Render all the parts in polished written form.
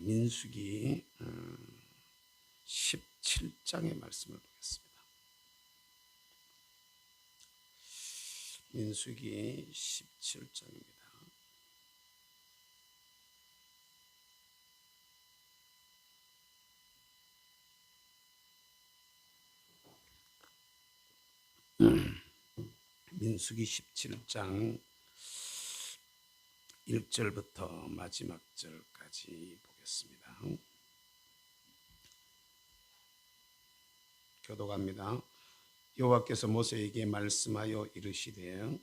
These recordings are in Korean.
민수기 17장의 말씀을 보겠습니다. 민수기 17장입니다. 민수기 17장 1절부터 마지막 절까지 보겠습니다. 교독합니다. 여호와께서 모세에게 말씀하여 이르시되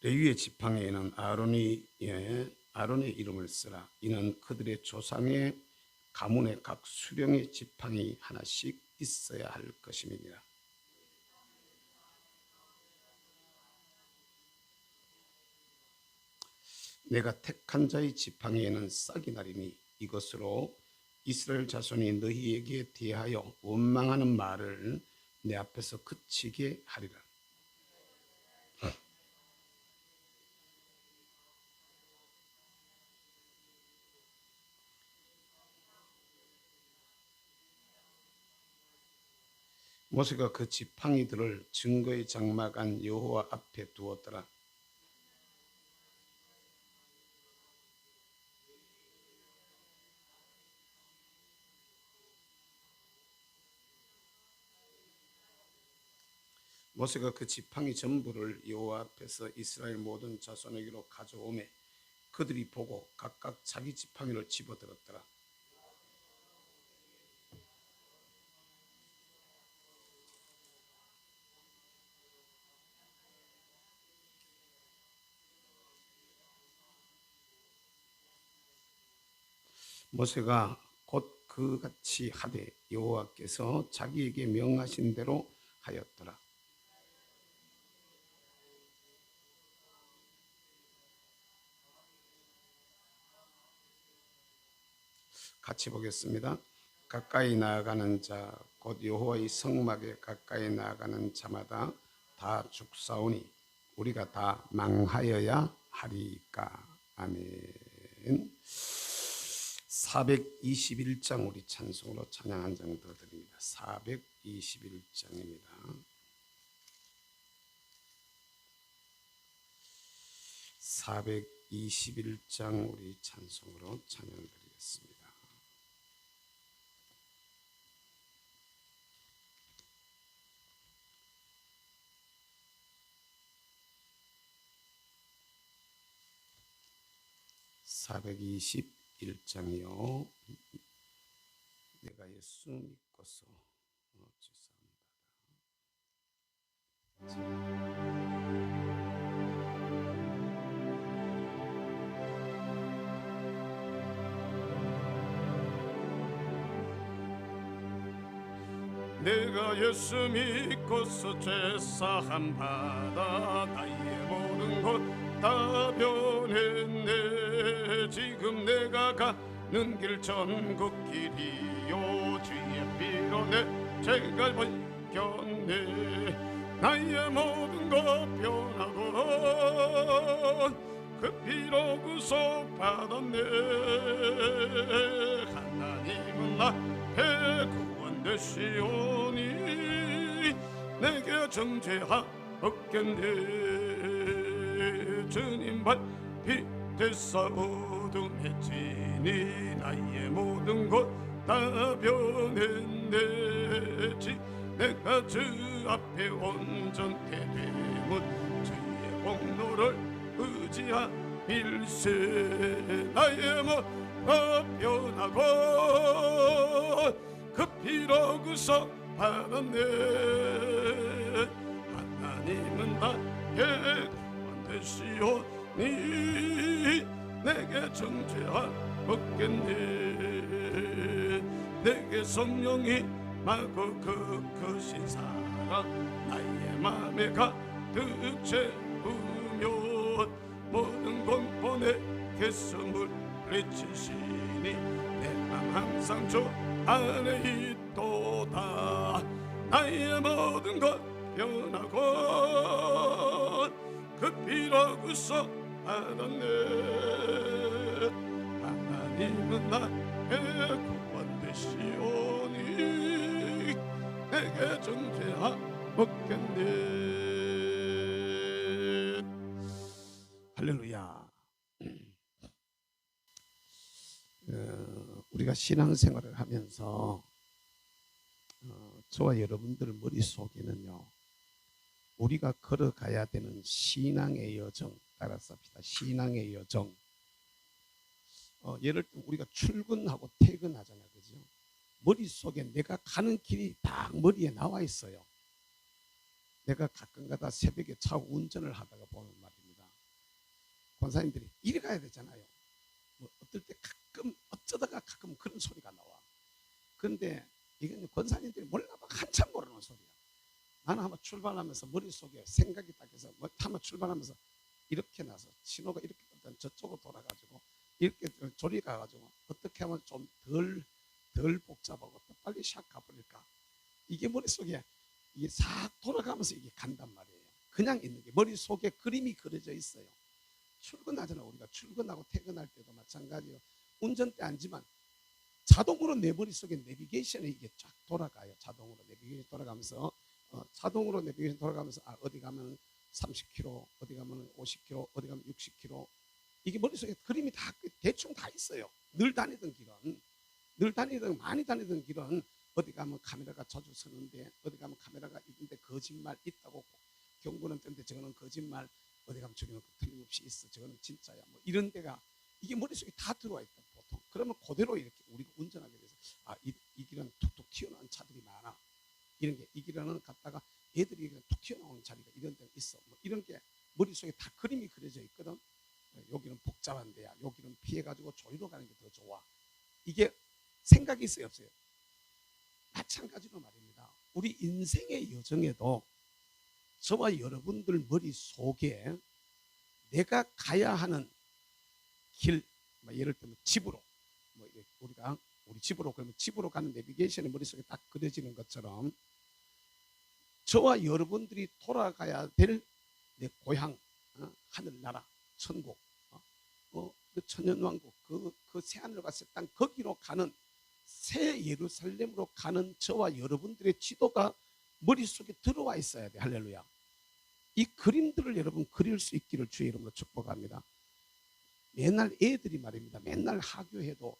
레위의 지팡이에는 아론의 이름을 쓰라. 이는 그들의 조상의 가문의 각 수령의 지팡이 하나씩 있어야 할 것임이니라. 내가 택한 자의 지팡이에는 싹이 나리니 이것으로 이스라엘 자손이 너희에게 대하여 원망하는 말을 내 앞에서 그치게 하리라. 모세가 그 지팡이들을 증거의 장막 안 여호와 앞에 두었더라. 모세가 그 지팡이 전부를 여호와 앞에서 이스라엘 모든 자손에게로 가져오매 그들이 보고 각각 자기 지팡이를 집어들었더라. 모세가 곧 그같이 하되 여호와께서 자기에게 명하신 대로 하였더라. 같이 보겠습니다. 가까이 나아가는 자 곧 여호와의 성막에 가까이 나아가는 자마다 다 죽사오니 우리가 다 망하여야 하리까. 아멘. 421장 우리 찬송으로 찬양 한 장 더 드립니다. 421장입니다. 421장 우리 찬송으로 찬양 드리겠습니다. (421장이요) 내가 예수 믿고서 내가 예수 믿고서 죄사함 받아 나의 모든 것 다 변했네. 지금 내가 가는 길 천국 길이요 주의 피로 내 죄가 벗겼네. 나의 모든 것 변하고 그 피로 구속 받았네. 하나님은 나의 구원 되시오니 내게 정죄하옵겠네. 주님 발피 되사 어둠해지니 나의 모든 것 다 변했네. 내가 주 앞에 온전케 되면 주의 공로를 의지하일세. 나의 모든 변하고 그 피로 구속 받았네. 하나님은 나의 되시오니 내게 정죄하옵겠네. 내게 성령이 마고 크신 사랑 나의 맘에 가득 채우며 모든 공포내 애써 물리치시니 내 맘 항상 주 안에 있도다. 나의 모든 것 변하고 그 피로구서 받았네. 하나님은 나의 구원 되시오니 내게 존재하 먹겠네. 할렐루야. 우리가 신앙생활을 하면서 저와 여러분들 머릿속에는요, 우리가 걸어가야 되는 신앙의 여정, 따라서 합시다. 신앙의 여정. 예를 들면 우리가 출근하고 퇴근하잖아요, 그죠? 머릿속에 내가 가는 길이 딱 머리에 나와 있어요. 내가 가끔가다 새벽에 차 운전을 하다가 보면 말입니다, 권사님들이 이리 가야 되잖아요. 뭐 어떨 때 가끔 어쩌다가 가끔 그런 소리가 나와. 그런데 이건 권사님들이 몰라봐 한참 모르는 소리야. 나는 한번 출발하면서 머릿속에 생각이 딱 해서 한번 출발하면서 이렇게 나서 신호가 이렇게 일단 저쪽으로 돌아가지고 이렇게 조리 가가지고 어떻게 하면 좀 덜 복잡하고 또 빨리 샥 가버릴까. 이게 머릿속에 이게 싹 돌아가면서 이게 간단 말이에요. 그냥 있는 게 머릿속에 그림이 그려져 있어요. 출근하잖아. 우리가 출근하고 퇴근할 때도 마찬가지예요. 운전대 앉으면 자동으로 내 머릿속에 내비게이션이 이게 쫙 돌아가요. 자동으로 내비게이션 돌아가면서 자동으로 내비게이션 돌아가면서 어디 가면 30km, 어디 가면 50km, 어디 가면 60km. 이게 머릿속에 그림이 다 대충 다 있어요. 늘 다니던 길은, 많이 다니던 길은 어디 가면 카메라가 자주 서는데, 어디 가면 카메라가 있는데 거짓말 있다고 경고는 뜨는데 저거는 거짓말, 어디 가면 저기는 틀림없이 있어, 저거는 진짜야, 뭐 이런 데가 이게 머릿속에 다 들어와 있다 보통. 그러면 그대로 이렇게 우리가 운전하게 돼서 이 길은 툭툭 튀어나온 차들이 많아. 이런 게 이 길은 갔다가 애들이 툭 튀어나오는 자리가 이런 데가 있어. 뭐 이런 게 머릿속에 다 그림이 그려져 있거든. 여기는 복잡한 데야. 여기는 피해가지고 저리로 가는 게 더 좋아. 이게 생각이 있어요, 없어요? 마찬가지로 말입니다. 우리 인생의 여정에도 저와 여러분들 머릿속에 내가 가야 하는 길, 예를 들면 집으로, 우리가 우리 집으로, 그러면 집으로 가는 내비게이션이 머릿속에 딱 그려지는 것처럼 저와 여러분들이 돌아가야 될 내 고향, 하늘나라, 천국, 그 천년왕국, 그 새하늘 같은 땅, 거기로 가는 새 예루살렘으로 가는 저와 여러분들의 지도가 머릿속에 들어와 있어야 돼. 할렐루야. 이 그림들을 여러분 그릴 수 있기를 주의 이름으로 축복합니다. 맨날 애들이 말입니다, 맨날 하교해도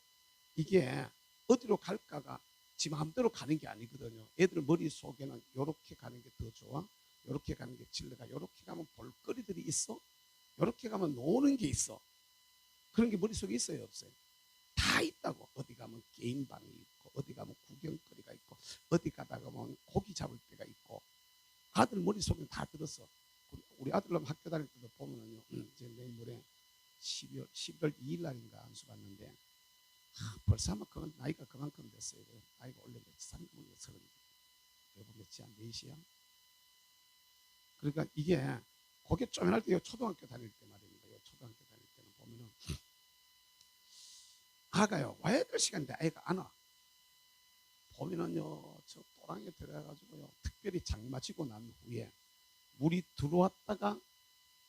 이게 어디로 갈까가 지 마음대로 가는 게 아니거든요. 애들 머릿속에는 이렇게 가는 게 더 좋아, 이렇게 가는 게 진리가, 이렇게 가면 볼거리들이 있어, 이렇게 가면 노는 게 있어. 그런 게 머릿속에 있어요, 없어요? 다 있다고. 어디 가면 게임방이 있고, 어디 가면 구경거리가 있고, 어디 가다가 보면 고기 잡을 데가 있고. 아들 머릿속에 다 들었어. 우리 아들놈 학교 다닐 때도 보면은요, 이제 내일 모레 12월 2일 날인가 안수 받는데, 벌써 아마 그건 나이가 그만큼 됐어요. 나이가 원래 몇 살, 30, 여보 몇이야, 4시야. 그러니까 이게 고개 쪼면할 때 초등학교 다닐 때 말입니다. 초등학교 다닐 때는 보면은 아가요 와야 될 시간인데 아이가 안 와. 보면은요, 저 또랑에 들어가가지고요, 특별히 장마 지고 난 후에 물이 들어왔다가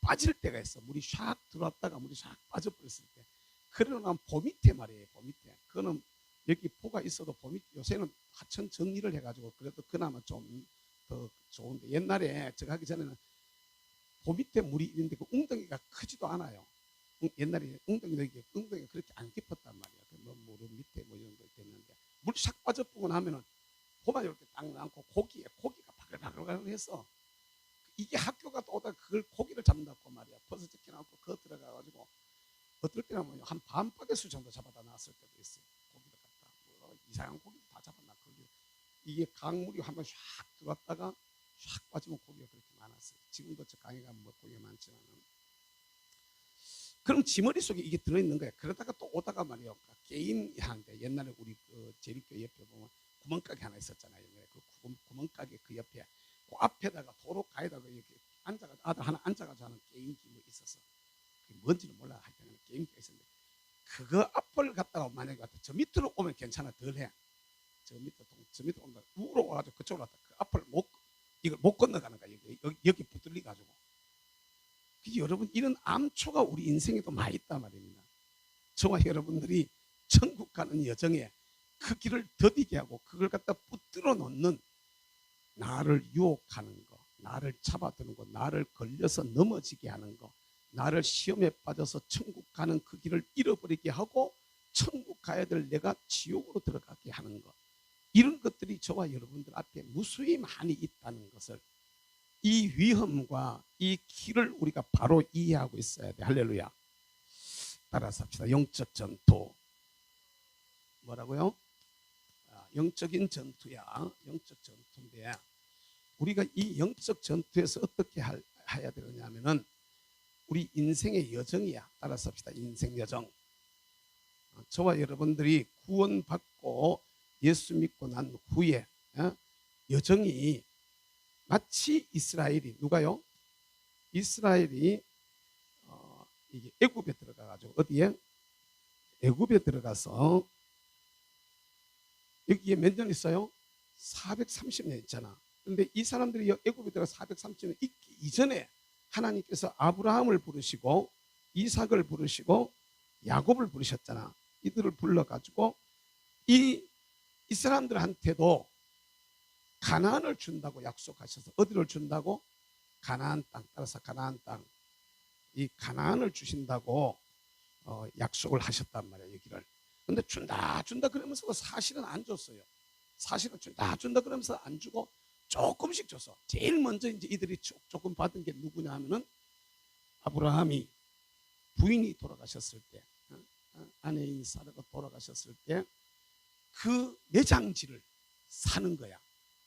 빠질 때가 있어. 물이 샥 들어왔다가 물이 샥 빠져버렸을 때, 그러나 봄 밑에 말이에요. 봄 밑에 그거는 여기 포가 있어도 봄 밑, 요새는 하천 정리를 해가지고 그래도 그나마 좀 더 좋은데, 옛날에 제가 하기 전에는 봄 밑에 물이 있는데 그 웅덩이가 크지도 않아요. 옛날에 웅덩이가 그렇게 안 깊었단 말이야. 뭐 무릎 밑에 뭐 이런 거 있었는데 물이 샥 빠져보고 나면은 봄에 이렇게 딱 남고 고기가 바글바글해서, 이게 학교가 또 오다가 그걸 고기를 잡는다고 말이야. 버섯 적혀놓고 그거 들어가가지고 어떨 때는 뭐 한 반바게수 정도 잡아다 놨을 때도 있어요. 고기를 갖다 뭐 이상한 고기도 다 잡아놨고, 이게 강물이 한번 샥 들어왔다가 샥 빠지면 고기가 그렇게 많았어요. 지금도 저 강에 가면 뭐 고기가 많지만은. 그럼 지 머릿속에 이게 들어있는 거야. 그러다가 또 오다가 말이야, 게임 하는데 옛날에 우리 그 제리교 옆에 보면 구멍가게 하나 있었잖아요. 그 구멍가게 그 옆에 그 앞에다가 도로 가에다가 이렇게 앉아가지고 아들 하나 앉아가지고 하는 게임기 뭐 있었어. 그게 뭔지는 몰라. 하여튼 게임기가 있었는데 그거 앞을 갔다가 만약에 저 밑으로 오면 괜찮아, 덜해. 저 밑으로 오면 우로 와가지고 그쪽으로 왔다 그 앞을 이걸 못 건너가는 거야. 여기 붙들리 가지고. 여러분, 이런 암초가 우리 인생에도 많이 있단 말입니다. 저와 여러분들이 천국 가는 여정에 그 길을 더디게 하고 그걸 갖다 붙들어 놓는, 나를 유혹하는 거, 나를 잡아두는 거, 나를 걸려서 넘어지게 하는 거, 나를 시험에 빠져서 천국 가는 그 길을 잃어버리게 하고 천국 가야 될 내가 지옥으로 들어가게 하는 거, 이런 것들이 저와 여러분들 앞에 무수히 많이 있다는 것을, 이 위험과 이 길을 우리가 바로 이해하고 있어야 돼. 할렐루야. 따라서 합시다. 영적 전투. 뭐라고요? 영적인 전투야. 영적 전투인데 우리가 이 영적 전투에서 어떻게 해야 되느냐면은 우리 인생의 여정이야. 따라서 합시다. 인생 여정. 저와 여러분들이 구원받고 예수 믿고 난 후에 여정이 마치 이스라엘이, 누가요? 이스라엘이 이게 애굽에 들어가가지고, 어디에? 애굽에 들어가서 여기에 몇 년 있어요? 430년 있잖아. 그런데 이 사람들이 애굽에 들어가 430년 있기 이전에 하나님께서 아브라함을 부르시고 이삭을 부르시고 야곱을 부르셨잖아. 이들을 불러가지고 이 사람들한테도 가나안을 준다고 약속하셔서, 어디를 준다고? 가나안 땅. 따라서 가나안 땅, 이 가나안을 주신다고 약속을 하셨단 말이에요. 여기를. 근데 준다 그러면서 사실은 안 줬어요. 사실은 준다 그러면서 안 주고 조금씩 줬어. 제일 먼저 이제 이들이 조금 받은 게 누구냐 하면은 아브라함이 부인이 돌아가셨을 때, 아내인 사라가 돌아가셨을 때 그 매장지를 사는 거야.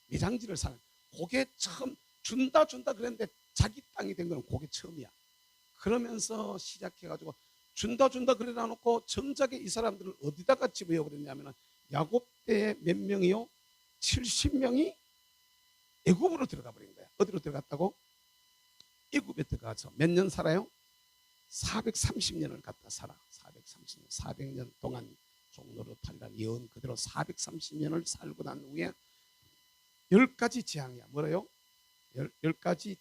매장지를 사는. 그게 처음 준다 그랬는데 자기 땅이 된 건 그게 처음이야. 그러면서 시작해가지고 준다 그래다 놓고 정작에 이 사람들은 어디다가 집어여 버렸냐면은 야곱 때에 몇 명이요? 70명이 애굽으로 들어가 버린 거야. 어디로 들어갔다고? 애굽에 들어가서 몇 년 살아요? 430년을 갖다 살아. 430년, 400년 동안 종로로 탈이란 예언 그대로 430년을 살고 난 후에 10가지 재앙이야. 뭐래요? 10가지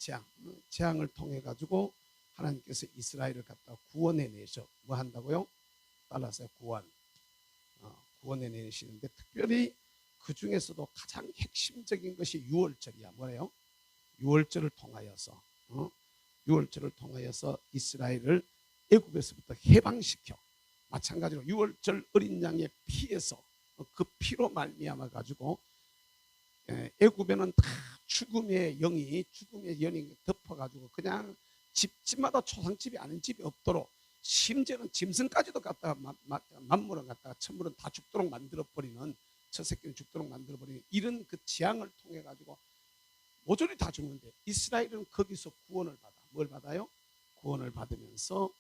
재앙을 통해 가지고 하나님께서 이스라엘을 갖다 구원해 내셔. 뭐 한다고요? 따라서 구원해 내시는데, 특별히 그 중에서도 가장 핵심적인 것이 유월절이야. 뭐래요? 유월절을 통하여서, 유월절을 통하여서 이스라엘을 애굽에서부터 해방시켜. 마찬가지로 유월절 어린 양의 피에서, 그 피로 말미암아 가지고 애굽에는 다 죽음의 영이 덮어가지고 그냥 집마다 초상집이 아닌 집이 없도록, 심지어는 짐승까지도 갖다가 만물은 갖다가 천물은 다 죽도록 만들어버리는, 첫 새끼는 죽도록 만들어버리는 이런 그 재앙을 통해 가지고 모조리 다 죽는데, 이스라엘은 거기서 구원을 받아. 뭘 받아요? 구원을 받으면서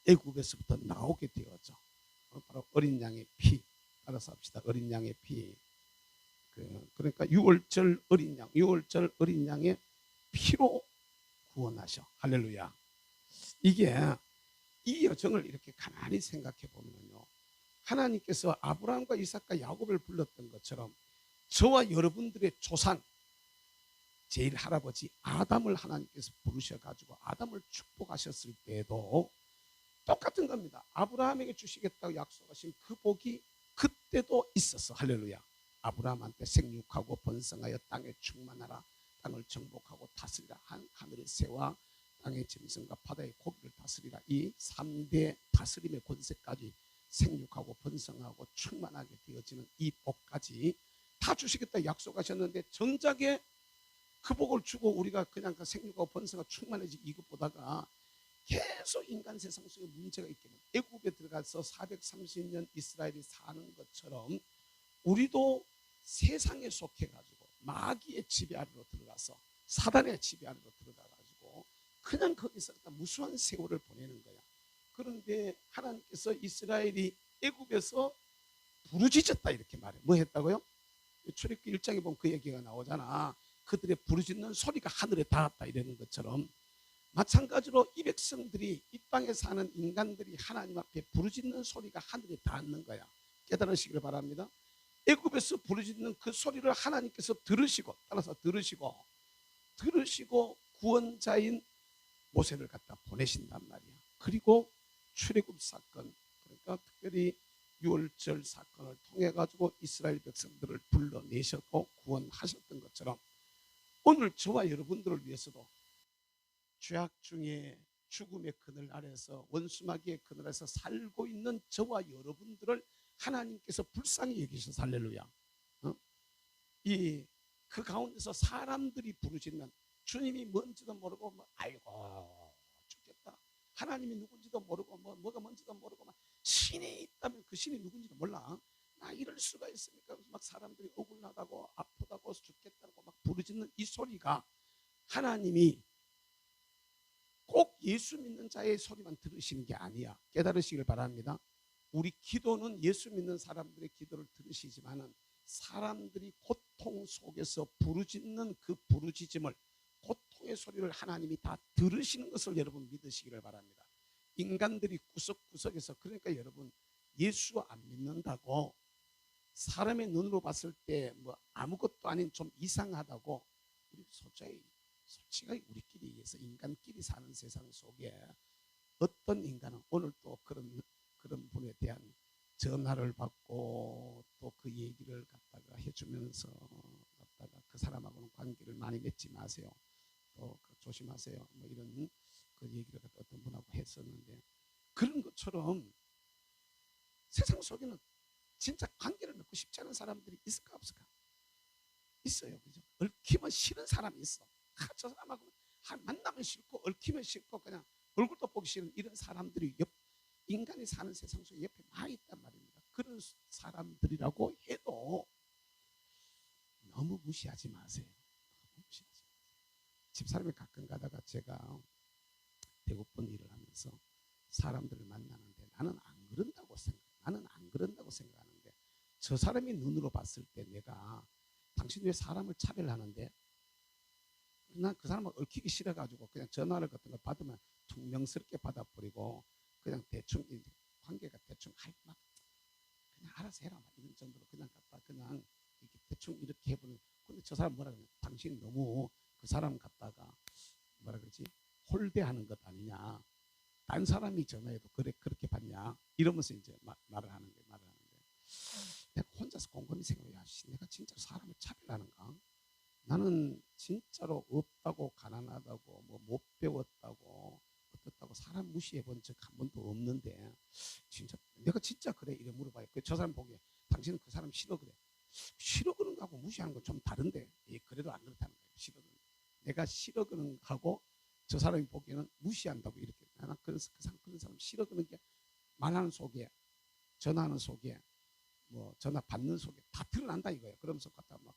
애굽에서부터 나오게 되었죠. 바로 어린 양의 피. 따라서 합시다. 어린 양의 피. 그러니까 유월절 어린 양의 피로 구원하셔. 할렐루야. 이게 이 여정을 이렇게 가만히 생각해 보면요, 하나님께서 아브라함과 이삭과 야곱을 불렀던 것처럼 저와 여러분들의 조상, 제일 할아버지 아담을 하나님께서 부르셔가지고 아담을 축복하셨을 때에도 똑같은 겁니다. 아브라함에게 주시겠다고 약속하신 그 복이 그때도 있었어. 할렐루야. 아브라함한테 생육하고 번성하여 땅에 충만하라, 땅을 정복하고 다스리라, 하늘의 새와 땅의 짐승과 바다의 고기를 다스리라, 이 3대 다스림의 권세까지, 생육하고 번성하고 충만하게 되어지는 이 복까지 다 주시겠다 약속하셨는데, 정작에 그 복을 주고 우리가 그냥 그 생육하고 번성하고 충만해지 이것보다가 계속 인간 세상 속에 문제가 있게 됩니다. 애굽에 들어가서 430년 이스라엘이 사는 것처럼 우리도 세상에 속해가지고 마귀의 지배 아래로 들어가서, 사단의 지배 아래로 들어가가지고 그냥 거기서 무수한 세월을 보내는 거야. 그런데 하나님께서 이스라엘이 애굽에서 부르짖었다 이렇게 말해. 뭐 했다고요? 출애굽기 1장에 보면 그 얘기가 나오잖아. 그들의 부르짖는 소리가 하늘에 닿았다 이러는 것처럼 마찬가지로 이 백성들이 이 땅에 사는 인간들이 하나님 앞에 부르짖는 소리가 하늘에 닿는 거야. 깨달으시길 바랍니다. 애굽에서 부르짖는 그 소리를 하나님께서 들으시고, 따라서 들으시고 구원자인 모세를 갖다 보내신단 말이야. 그리고 출애굽 사건, 그러니까 특별히 유월절 사건을 통해 가지고 이스라엘 백성들을 불러내셨고 구원하셨던 것처럼 오늘 저와 여러분들을 위해서도 죄악 중에 죽음의 그늘 아래서 원수마귀의 그늘 아래서 살고 있는 저와 여러분들을 하나님께서 불쌍히 여기셔서 할렐루야. 그 가운데서 사람들이 부르짖는, 주님이 뭔지도 모르고 아이고 죽겠다, 하나님이 누군지도 모르고 뭐가 뭔지도 모르고 신이 있다면 그 신이 누군지도 몰라. 나 이럴 수가 있습니까? 막 사람들이 억울하다고 아프다고 죽겠다고 막 부르짖는 이 소리가 하나님이 꼭 예수 믿는 자의 소리만 들으시는 게 아니야. 깨달으시길 바랍니다. 우리 기도는 예수 믿는 사람들의 기도를 들으시지만은 사람들이 고통 속에서 부르짖는 그 부르짖음을, 고통의 소리를 하나님이 다 들으시는 것을 여러분 믿으시기를 바랍니다. 인간들이 구석구석에서, 그러니까 여러분 예수 안 믿는다고 사람의 눈으로 봤을 때 뭐 아무것도 아닌 좀 이상하다고 우리 솔직하게 우리끼리 위해서 인간끼리 사는 세상 속에 어떤 인간은 오늘 또 그런 분에 대한 전화를 받고 또 그 얘기를 갖다가 해주면서 갖다가 그 사람하고는 관계를 많이 맺지 마세요. 또 조심하세요. 뭐 이런 그 얘기를 갖다 어떤 분하고 했었는데, 그런 것처럼 세상 속에는 진짜 관계를 맺고 싶지 않은 사람들이 있을까 없을까? 있어요. 그죠? 얽히면 싫은 사람이 있어. 저 사람하고 만나면 싫고 얽히면 싫고 그냥 얼굴도 보기 싫은 이런 사람들이 인간이 사는 세상 속에 옆에 많이 있단 말입니다. 그런 사람들이라고 해도 너무 무시하지 마세요. 너무 무시하지 마세요. 집사람이 가끔 가다가 제가 대구분 일을 하면서 사람들을 만나는데 나는 안 그런다고 생각하는데 저 사람이 눈으로 봤을 때 내가 당신 왜 사람을 차별하는데, 난 그 사람을 얽히기 싫어가지고 그냥 전화를 같은 거 받으면 퉁명스럽게 받아버리고 그냥 대충 관계가 대충 막 그냥 알아서 해라 막 이런 정도로 그냥 갖다 그냥 이렇게 대충 이렇게 해버리는. 근데 저 사람 뭐라 그러냐, 당신 너무 그 사람 갖다가 뭐라 그러지, 홀대하는 것 아니냐, 딴 사람이 전화해도 그렇게 받냐 이러면서 이제 말을 하는 거예요. 내가 혼자서 곰곰이 생각해, 야, 내가 진짜 사람을 차별하는가? 나는 진짜로 없다고, 가난하다고, 뭐 못 배웠다고, 어떻다고 사람 무시해 본 적 한 번도 없는데 진짜 내가 진짜 그래? 이래 물어봐요. 저 사람 보기에 당신은 그 사람 싫어 그래? 싫어 그런 거하고 무시하는 건 좀 다른데, 그래도 안 그렇다는 거예요. 싫어 그런 거. 내가 싫어 그런 거하고 저 사람이 보기에는 무시한다고 이렇게. 나는 그런 사람 싫어 그런 게 말하는 속에, 전화하는 속에, 뭐 전화 받는 속에 다 드러난다 이거예요. 그러면서 갖다 막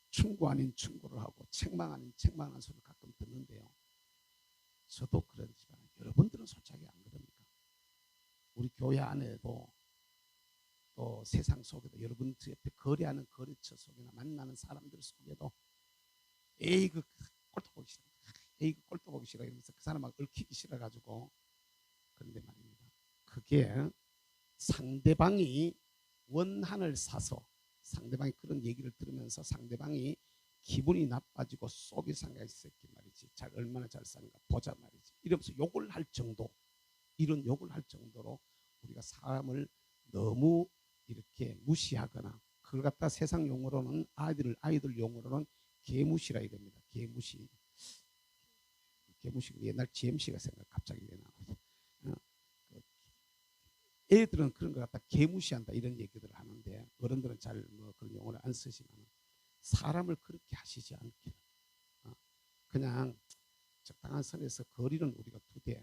충고 아닌 충고를 하고 책망 아닌 책망하는 소리를 가끔 듣는데요. 저도 그러지만 여러분들은 솔직하게 안 그럽니까? 우리 교회 안에도 또 세상 속에도 여러분들 옆에 거래하는 거래처 속에나 만나는 사람들 속에도 에이 그 꼴도 보기 싫어, 에이 그 꼴도 보기 싫어 이러면서 그 사람하고 얽히기 싫어가지고. 그런데 말입니다, 그게 상대방이 원한을 사서 상대방이 그런 얘기를 들으면서 상대방이 기분이 나빠지고 속이 상했었기 말이지, 얼마나 잘 사는가 보자 말이지, 이러면서 욕을 할 정도, 이런 욕을 할 정도로 우리가 사람을 너무 이렇게 무시하거나, 그걸 갖다 세상 용어로는 아이들 용어로는 개무시라 이겁니다. 개무시. 옛날 GMC가 갑자기 왜 나오지? 애들은 그런 것 갖다 개무시한다 이런 얘기들을 하는데 어른들은 잘 뭐 그런 용어를 안 쓰지만 사람을 그렇게 하시지 않기를, 그냥 적당한 선에서 거리는 우리가 두되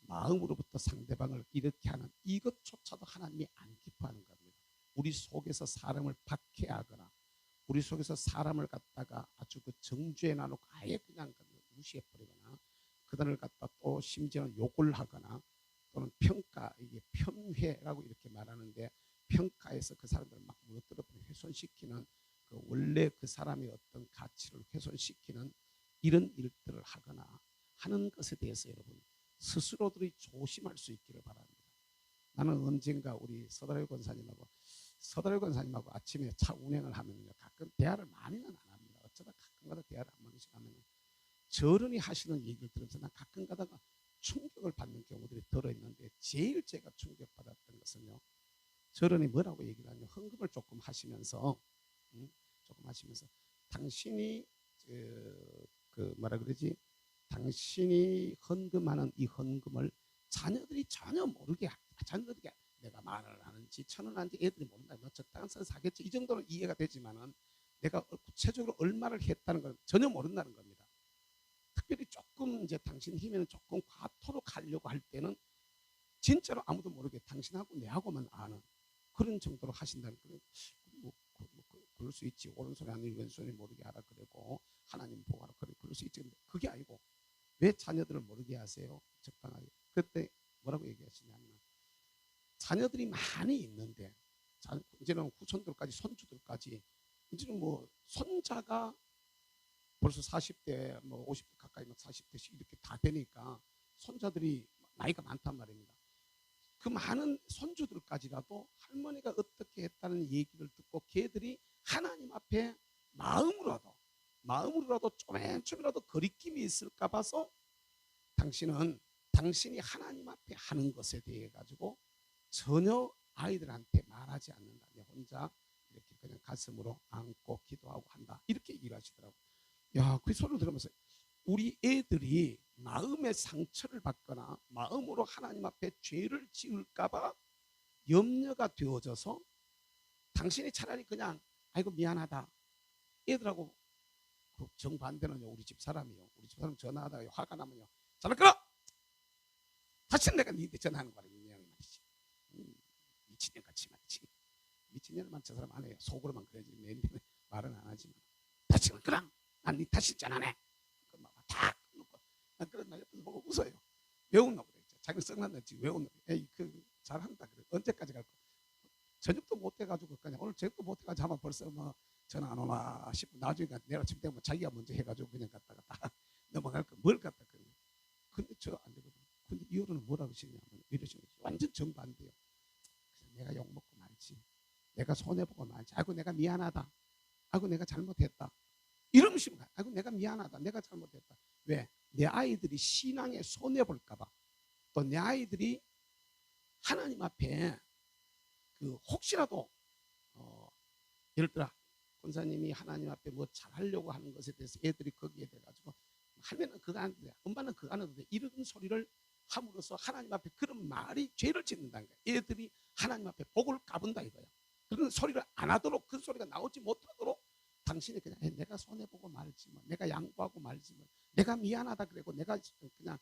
마음으로부터 상대방을 이렇게 하는 이것조차도 하나님이 안 기뻐하는 겁니다. 우리 속에서 사람을 박해하거나 우리 속에서 사람을 갖다가 아주 그 정죄해 놔놓고 아예 그냥 무시해버리거나 그들을 갖다 또 심지어는 욕을 하거나 또는 평가, 이게 평회라고 이렇게 말하는데 평가해서 그 사람들을 막 무너뜨려버리고 훼손시키는, 원래 그 사람의 어떤 가치를 훼손시키는 이런 일들을 하거나 하는 것에 대해서 여러분 스스로들이 조심할 수 있기를 바랍니다. 나는 언젠가 우리 서다리 권사님하고 아침에 차 운행을 하면요, 가끔 대화를 많이는 안 합니다. 어쩌다 가끔가다 대화를 한 번씩 하면 저런이 하시는 얘기를 들으면서 난 가끔가다가 충격을 받는 경우들이 들어있는데, 제일 제가 충격받았던 것은요, 저런이 뭐라고 얘기를 하냐면, 헌금을 조금 하시면서 당신이 뭐라 그러지, 당신이 헌금하는 이 헌금을 자녀들이 전혀 모르게, 자녀들에게 내가 말을 하는지 천을 하는지 애들이 모른다, 너 적당한 선을 사겠지, 이 정도는 이해가 되지만은 내가 구체적으로 얼마를 했다는 걸 전혀 모른다는 겁니다. 특별히 조금 이제 당신 힘에는 조금 과토록 하려고 할 때는 진짜로 아무도 모르게 당신하고 내하고만 아는 그런 정도로 하신다는 거예요. 그럴 수 있지, 오른손이 아니고 왼손이 모르게 하라 그러고 하나님 보고 하라 그럴 수 있지. 근데 그게 아니고 왜 자녀들을 모르게 하세요? 적당하게. 그때 뭐라고 얘기하시냐면, 자녀들이 많이 있는데 이제는 후손들까지 손주들까지, 이제는 뭐 손자가 벌써 40대 뭐 50대 가까이 막 40대씩 이렇게 다 되니까 손자들이 나이가 많단 말입니다. 그 많은 손주들까지라도 할머니가 어떻게 했다는 얘기를 듣고 걔들이 하나님 앞에 마음으로라도 조금이라도 거리낌이 있을까 봐서 당신이 하나님 앞에 하는 것에 대해 가지고 전혀 아이들한테 말하지 않는다. 혼자 이렇게 그냥 가슴으로 안고 기도하고 한다. 이렇게 얘기를 하시더라고요. 야, 그 소리를 들으면서 우리 애들이 마음의 상처를 받거나 마음으로 하나님 앞에 죄를 지을까봐 염려가 되어져서 당신이 차라리 그냥 아이고 미안하다, 애들하고 그 정반대는요, 우리 집 사람이요, 우리 집 사람 전화하다가 화가 나면요, 전화 끊어! 다시는 내가 니한테 전화하는 거라, 말이지. 미친년같이 말이지. 미친년만 저 사람 안 해요. 속으로만 그래야지 말은 안 하지만 다시는 끊어! 난 니 다시 전화해. 탁 놓고 난 그런 날 옆에서 보고 웃어요. 왜 웃노 그래. 자기 썩났는지 왜 웃노. 에이 그 잘한다 그래. 언제까지 갈 거야. 저녁도 못 해가지고 그냥 오늘 저녁도 못 해가지고 하면 벌써 뭐 전화 안 오나 싶고, 나중에 내일 아침 되면 자기가 먼저 해가지고 그냥 갔다가 딱 넘어갈 거 뭘 갖다 그래. 근데 저 안 되거든. 근데 이어로는 뭐라고 하시냐면 이러시는 거지. 완전 정반대요. 그래서 내가 욕 먹고 말지, 내가 손해 보고 말지, 아이고 내가 미안하다, 아이고 내가 잘못했다, 이런 식으로 가요. 아이고 내가 미안하다, 내가 잘못했다. 왜? 내 아이들이 신앙에 손해 볼까봐, 또 내 아이들이 하나님 앞에 혹시라도 예를 들어 권사님이 하나님 앞에 뭐 잘하려고 하는 것에 대해서 애들이 거기에 대해 가지고 하면은 그거 안 돼, 엄마는 그거 안 해도 돼, 이런 소리를 함으로써 하나님 앞에 그런 말이 죄를 짓는다는 거야. 애들이 하나님 앞에 복을 까분다 이거야. 그런 소리를 안 하도록, 그 소리가 나오지 못하도록 당신이 그냥 내가 손해보고 말지 뭐, 내가 양보하고 말지 뭐, 내가 미안하다 그래고 내가 그냥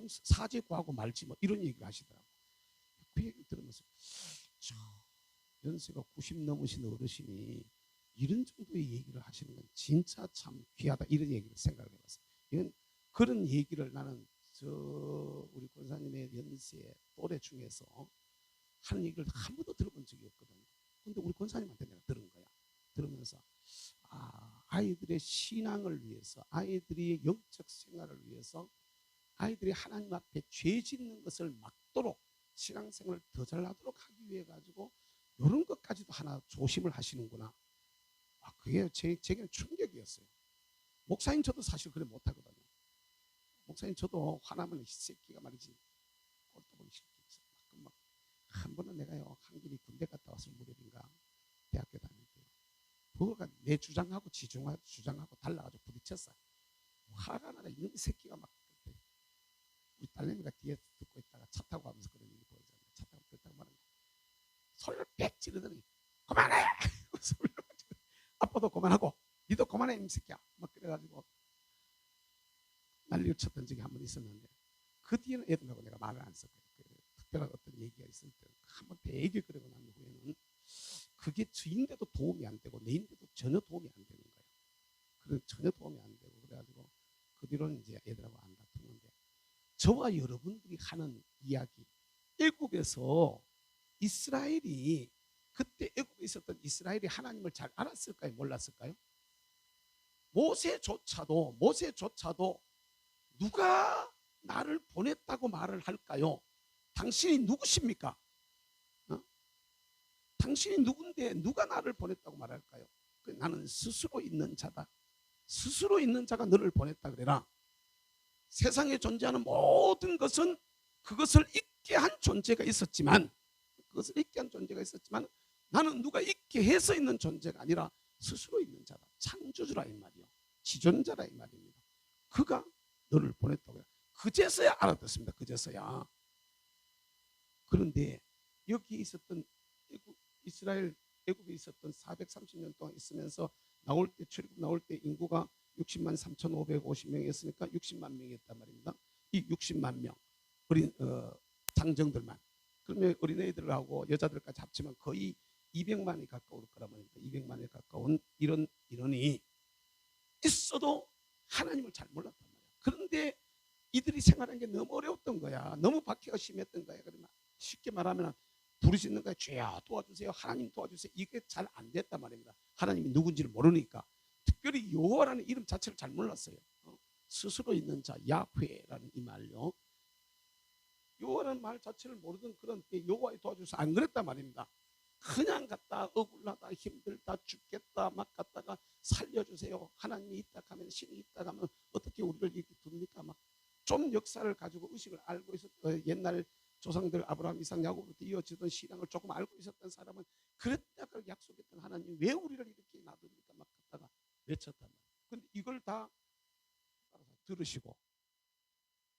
사죄 구하고 말지 뭐, 이런 얘기를 하시더라고. 그 얘기를 들으면서 연세가 90 넘으신 어르신이 이런 정도의 얘기를 하시는 건 진짜 참 귀하다, 이런 얘기를 생각을 해봤어요. 이건 그런 얘기를 나는 우리 권사님의 연세 또래 중에서 하는 얘기를 한 번도 들어본 적이 없거든요. 근데 우리 권사님한테 내가 들은 거야. 들으면서 아이들의 신앙을 위해서, 아이들이 영적 생활을 위해서, 아이들이 하나님 앞에 죄 짓는 것을 막도록 신앙생활을 더 잘하도록 하기 위해 가지고 이런 것까지도 하나 조심을 하시는구나. 그게 제게는 충격이었어요. 목사님 저도 사실 그래 못하거든요. 목사님 저도 화나면 이 새끼가 말이지, 꼴도보기 새끼 막 한 번은 내가요, 한길이 군대 갔다 왔을 무렵인가 대학교 다닐 때 그거가 내 주장하고 주장하고 달라가지고 부딪혔어. 화가 나가 이놈 새끼가 막, 우리 딸내미가 뒤에 듣고 있다가 차 타고 가면서 그런 일이 보이잖아요. 차 타고 듣다가 말하는 소리를 빽 지르더니 그만해. 아빠도 그만하고 니도 그만해 이 새끼야. 막 그래가지고 난리를 쳤던 적이 한 번 있었는데, 그 뒤에는 애들하고 내가 말을 안 썼거든요. 특별한 어떤 얘기가 있을 때 한 번 되게 그러고 난 후에는 그게 저인데도 도움이 안 되고 내인데도 전혀 도움이 안 되는 거예요. 그래 전혀 도움이 안 되고, 그래가지고 그 뒤로는 이제 애들하고 안 다투는데, 저와 여러분들이 하는 이야기, 애굽에서 이스라엘이, 그때 애굽에 있었던 이스라엘이 하나님을 잘 알았을까요? 몰랐을까요? 모세조차도 누가 나를 보냈다고 말을 할까요? 당신이 누구십니까? 어? 당신이 누군데 누가 나를 보냈다고 말할까요? 나는 스스로 있는 자다. 스스로 있는 자가 너를 보냈다 그래라. 세상에 존재하는 모든 것은 그것을 있게 한 존재가 있었지만, 나는 누가 있게 해서 있는 존재가 아니라 스스로 있는 자다. 창조주라 이 말이요. 지존자라 이 말입니다. 그가 너를 보냈다고요. 그제서야 알아듣습니다. 그제서야. 그런데 여기 있었던 이스라엘 애굽에 있었던 430년 동안 있으면서 출애굽 나올 때 인구가 60만 3,550명이었으니까 60만 명이었단 말입니다. 이 60만 명 어린 장정들만, 그러면 어린애들하고 여자들까지 합치면 거의 200만이 가까울 거란 말입니다. 200만에 가까운 이런 인원이 있어도 하나님을 잘 몰랐단 말이야. 그런데 이들이 생활하는 게 너무 어려웠던 거야. 너무 박해가 심했던 거야. 그러면 쉽게 말하면 부르짖는 거야. 주여 도와주세요. 하나님 도와주세요. 이게 잘 안 됐단 말입니다. 하나님이 누군지를 모르니까. 특별히 여호와라는 이름 자체를 잘 몰랐어요. 스스로 있는 자 야훼라는 이 말요. 여호와라는 말 자체를 모르던 그런 때 여호와의 도와주셔서 안 그랬단 말입니다. 그냥 갔다 억울하다 힘들다 죽겠다 막 갔다가 살려주세요. 하나님이 있다 하면 신이 있다 하면 어떻게 우리를 이렇게 둡니까? 막 좀 역사를 가지고 의식을 알고 있었던 옛날 조상들 아브라함 이삭 야곱부터 이어지던 신앙을 조금 알고 있었던 사람은 그랬다가 약속했던 하나님 왜 우리를 이렇게 놔둡니까? 막 갔다가 외쳤단 말이에요. 근데 이걸 다 들으시고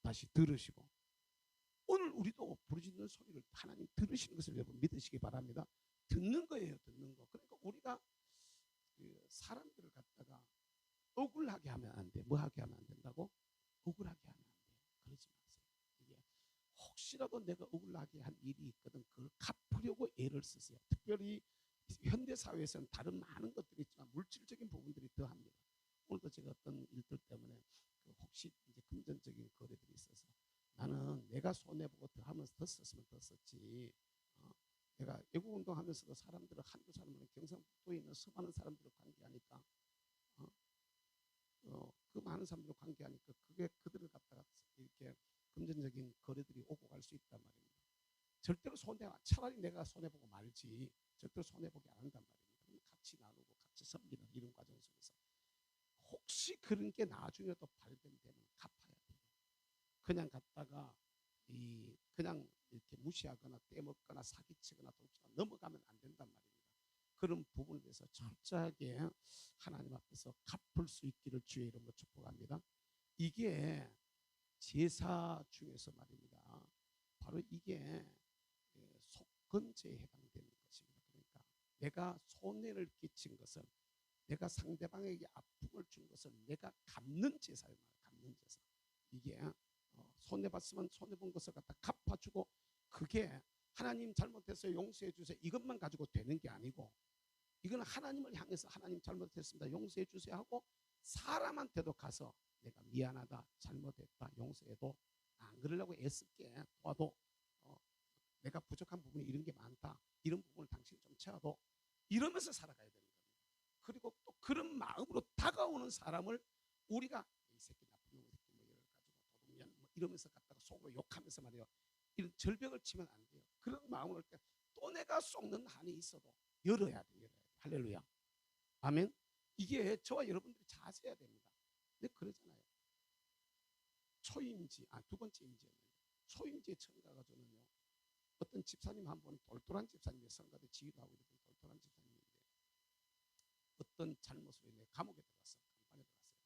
다시 들으시고 오늘 우리도 부르짖는 소리를 하나님 들으시는 것을 여러분 믿으시기 바랍니다. 듣는 거예요. 듣는 거. 그러니까 우리가 사람들을 갖다가 억울하게 하면 안 돼. 뭐 하게 하면 안 된다고? 억울하게 하면 안 돼. 그러지 마세요. 이게 혹시라도 내가 억울하게 한 일이 있거든 그걸 갚으려고 애를 쓰세요. 특별히 현대 사회에서는 다른 많은 것들이 있지만 물질적인 부분들이 더합니다. 오늘도 제가 어떤 일들 때문에 혹시 이제 금전적인 거래들이 있어서 나는 내가 손해보고 더 하면서 더 썼으면 더 썼지. 내가 애국운동 하면서도 사람들을 한두 사람은 경상북도에 있는 수많은 사람들을 관계하니까 그 많은 사람들을 관계하니까 그게 그들을 갖다가 이렇게 금전적인 거래들이 오고 갈 수 있단 말입니다. 절대로 차라리 내가 손해보고 말지 절대로 손해보게 안 한단 말입니다. 같이 나누고 같이 섬기는 이런 과정 속에서 혹시 그런 게 나중에도 발견되면 갚아야 돼요. 그냥 갔다가 그냥 이렇게 무시하거나 떼먹거나 사기치거나 돕거나 넘어가면 안 된단 말입니다. 그런 부분에 대해서 철저하게 하나님 앞에서 갚을 수 있기를 주의 이름으로 축복합니다. 이게 제사 중에서 말입니다. 바로 이게 속건제에 해당되는 것입니다. 그러니까 내가 손해를 끼친 것은 내가 상대방에게 아픔을 준 것을 내가 갚는 제사예요. 갚는 제사. 이게 손해봤으면 손해본 것을 갖다 갚아주고 그게 하나님 잘못했어요 용서해 주세요 이것만 가지고 되는 게 아니고 이건 하나님을 향해서 하나님 잘못했습니다 용서해 주세요 하고 사람한테도 가서 내가 미안하다 잘못했다 용서해도 안 그러려고 애쓸게 도와도 내가 부족한 부분이 이런 게 많다 이런 부분을 당신이 좀 채워도 이러면서 살아가야 되는 겁니다. 그리고 또 그런 마음으로 다가오는 사람을 우리가 이 새끼 나쁜 놈 새끼 뭐 이걸 가지고 도둑년 뭐 이러면서 갖다가 속으로 욕하면서 말이에요. 이런 절벽을 치면 안 돼요. 그런 마음을 할 때 또 내가 속는 한이 있어도 열어야 돼. 열어야 돼. 할렐루야. 아멘. 이게 저와 여러분들이 자세해야 됩니다. 근데 그러잖아요. 초임지, 두 번째 임지였는데 초임지에 처음 가가지고는요. 어떤 집사님 한 분 돌돌한 집사님이 성가대 지휘도 하고 이랬던 돌돌한 집사님인데 어떤 잘못으로 인해 감옥에 들어갔어. 감옥에 들어갔어요.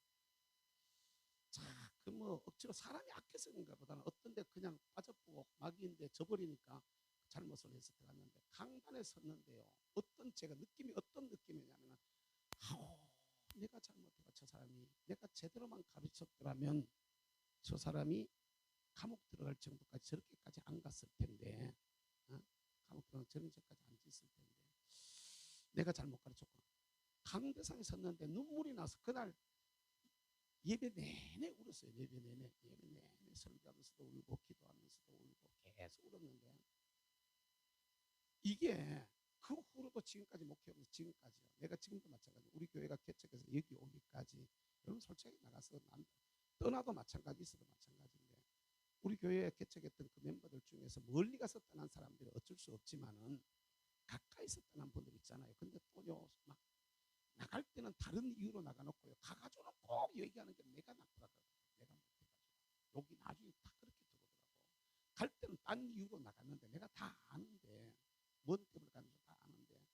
자, 그 뭐 억지로 사람이 악해서 그런가 보다는 어떤 데 그냥 빠져보고 마귀인데 져버리니까 잘못을 해서 들어갔는데 강단에 섰는데요. 제가 느낌이 어떤 느낌이냐면 내가 잘못해가 저 사람이 내가 제대로만 가르쳤더라면 저 사람이 감옥 들어갈 정도까지 저렇게까지 안 갔을 텐데 감옥 들어가면 저런 짓까지 안 짓을 텐데 내가 잘못 가르쳤구나. 강대상에 섰는데 눈물이 나서 그날 예배 내내 울었어요. 예배 내내 설교하면서도 울고 기도하면서도 울고 계속 울었는데 이게 그 후로도 지금까지 목회하면서 지금까지요. 내가 지금도 마찬가지예요. 우리 교회가 개척해서 여기 오기까지 여러분 솔직히 나가서 떠나도 마찬가지, 있어도 마찬가지인데 우리 교회에 개척했던 그 멤버들 중에서 멀리 가서 떠난 사람들이 어쩔 수 없지만은 가까이서 떠난 분들 있잖아요. 근데 또요 막 나갈 때는 다른 이유로 나가놓고요 가가지고는 꼭 얘기하는 게 내가 나쁘다 그러더라고요. 내가 못해가지고 여기 나중에 다 그렇게 들어오더라고. 갈 때는 딴 이유로 나갔는데 내가 다 아는데 뭔 때문에 가는지 다 아는데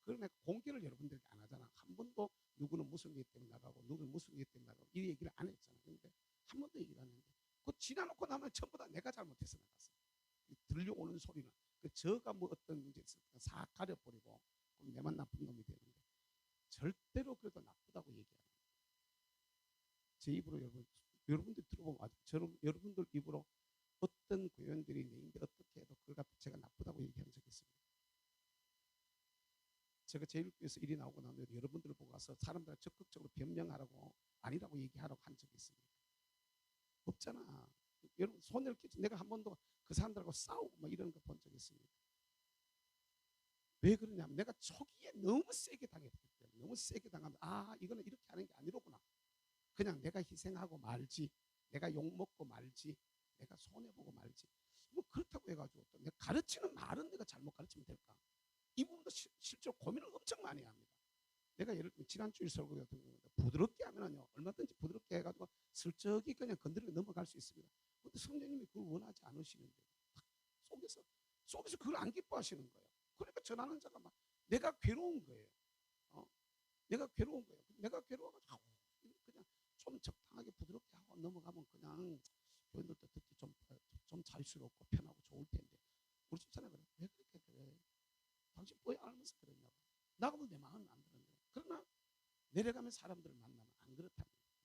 그걸 내가 공개를 여러분들에게 안 하잖아. 한 번도 누구는 무슨 일 때문에 나가고 누구는 무슨 일 때문에 나가고 이 얘기를 안 했잖아. 근데 한 번도 얘기를 안 했는데 그 지나놓고 나면 전부 다 내가 잘못해서 나갔어. 들려오는 소리는 그 저가 뭐 어떤 문제 있을까 싹 가려버리고 그럼 내만 나쁜 놈이 되는데 절대로 그래도 나쁘다고 얘기하는 거예요. 제 입으로 여러분들 들어보면 아주 여러분들 입으로 어떤 교연들이 내인데 어떻게 해도 그걸 갖다 제가 나쁘다고 얘기한 적이 있습니다. 제가 제일교회에서 일이 나오고 나면 여러분들을 보고 가서 사람들한테 적극적으로 변명하라고 아니라고 얘기하라고 한 적이 있습니다. 없잖아. 여러분 손을 끼치 내가 한 번도 그 사람들하고 싸우고 뭐 이런 거 본 적이 있습니다. 왜 그러냐면 내가 초기에 너무 세게 당했기 때문에 너무 세게 당하면 이거는 이렇게 하는 게 아니로구나. 그냥 내가 희생하고 말지 내가 욕먹고 말지 내가 손해보고 말지 뭐 그렇다고 해가지고 또 내가 가르치는 말은 내가 잘못 가르치면 될까? 이 부분도 실제로 고민을 엄청 많이 합니다. 내가 예를 들면 지난주일 설교 같은 경우는 부드럽게 하면요 얼마든지 부드럽게 해가지고 슬쩍이 그냥 건드리고 넘어갈 수 있습니다. 근데 성령님이 그걸 원하지 않으시는데 속에서 그걸 안 기뻐하시는 거예요. 그러니까 전하는 자가 막 내가 괴로운 거예요. 내가 괴로운 거예요. 내가 괴로워가지고 그냥 좀 적당하게 부드럽게 하고 넘어가면 그냥 교인들도 듣기 좀 자유스럽고 편하고 좋을 텐데 우리 집사람이 그래 왜 그렇게 그래? 당신 뽀이 알면서 그랬냐고. 나가도 내 마음은 안 들었는데 그러나 내려가면 사람들을 만나면 안 그렇다는 거니까.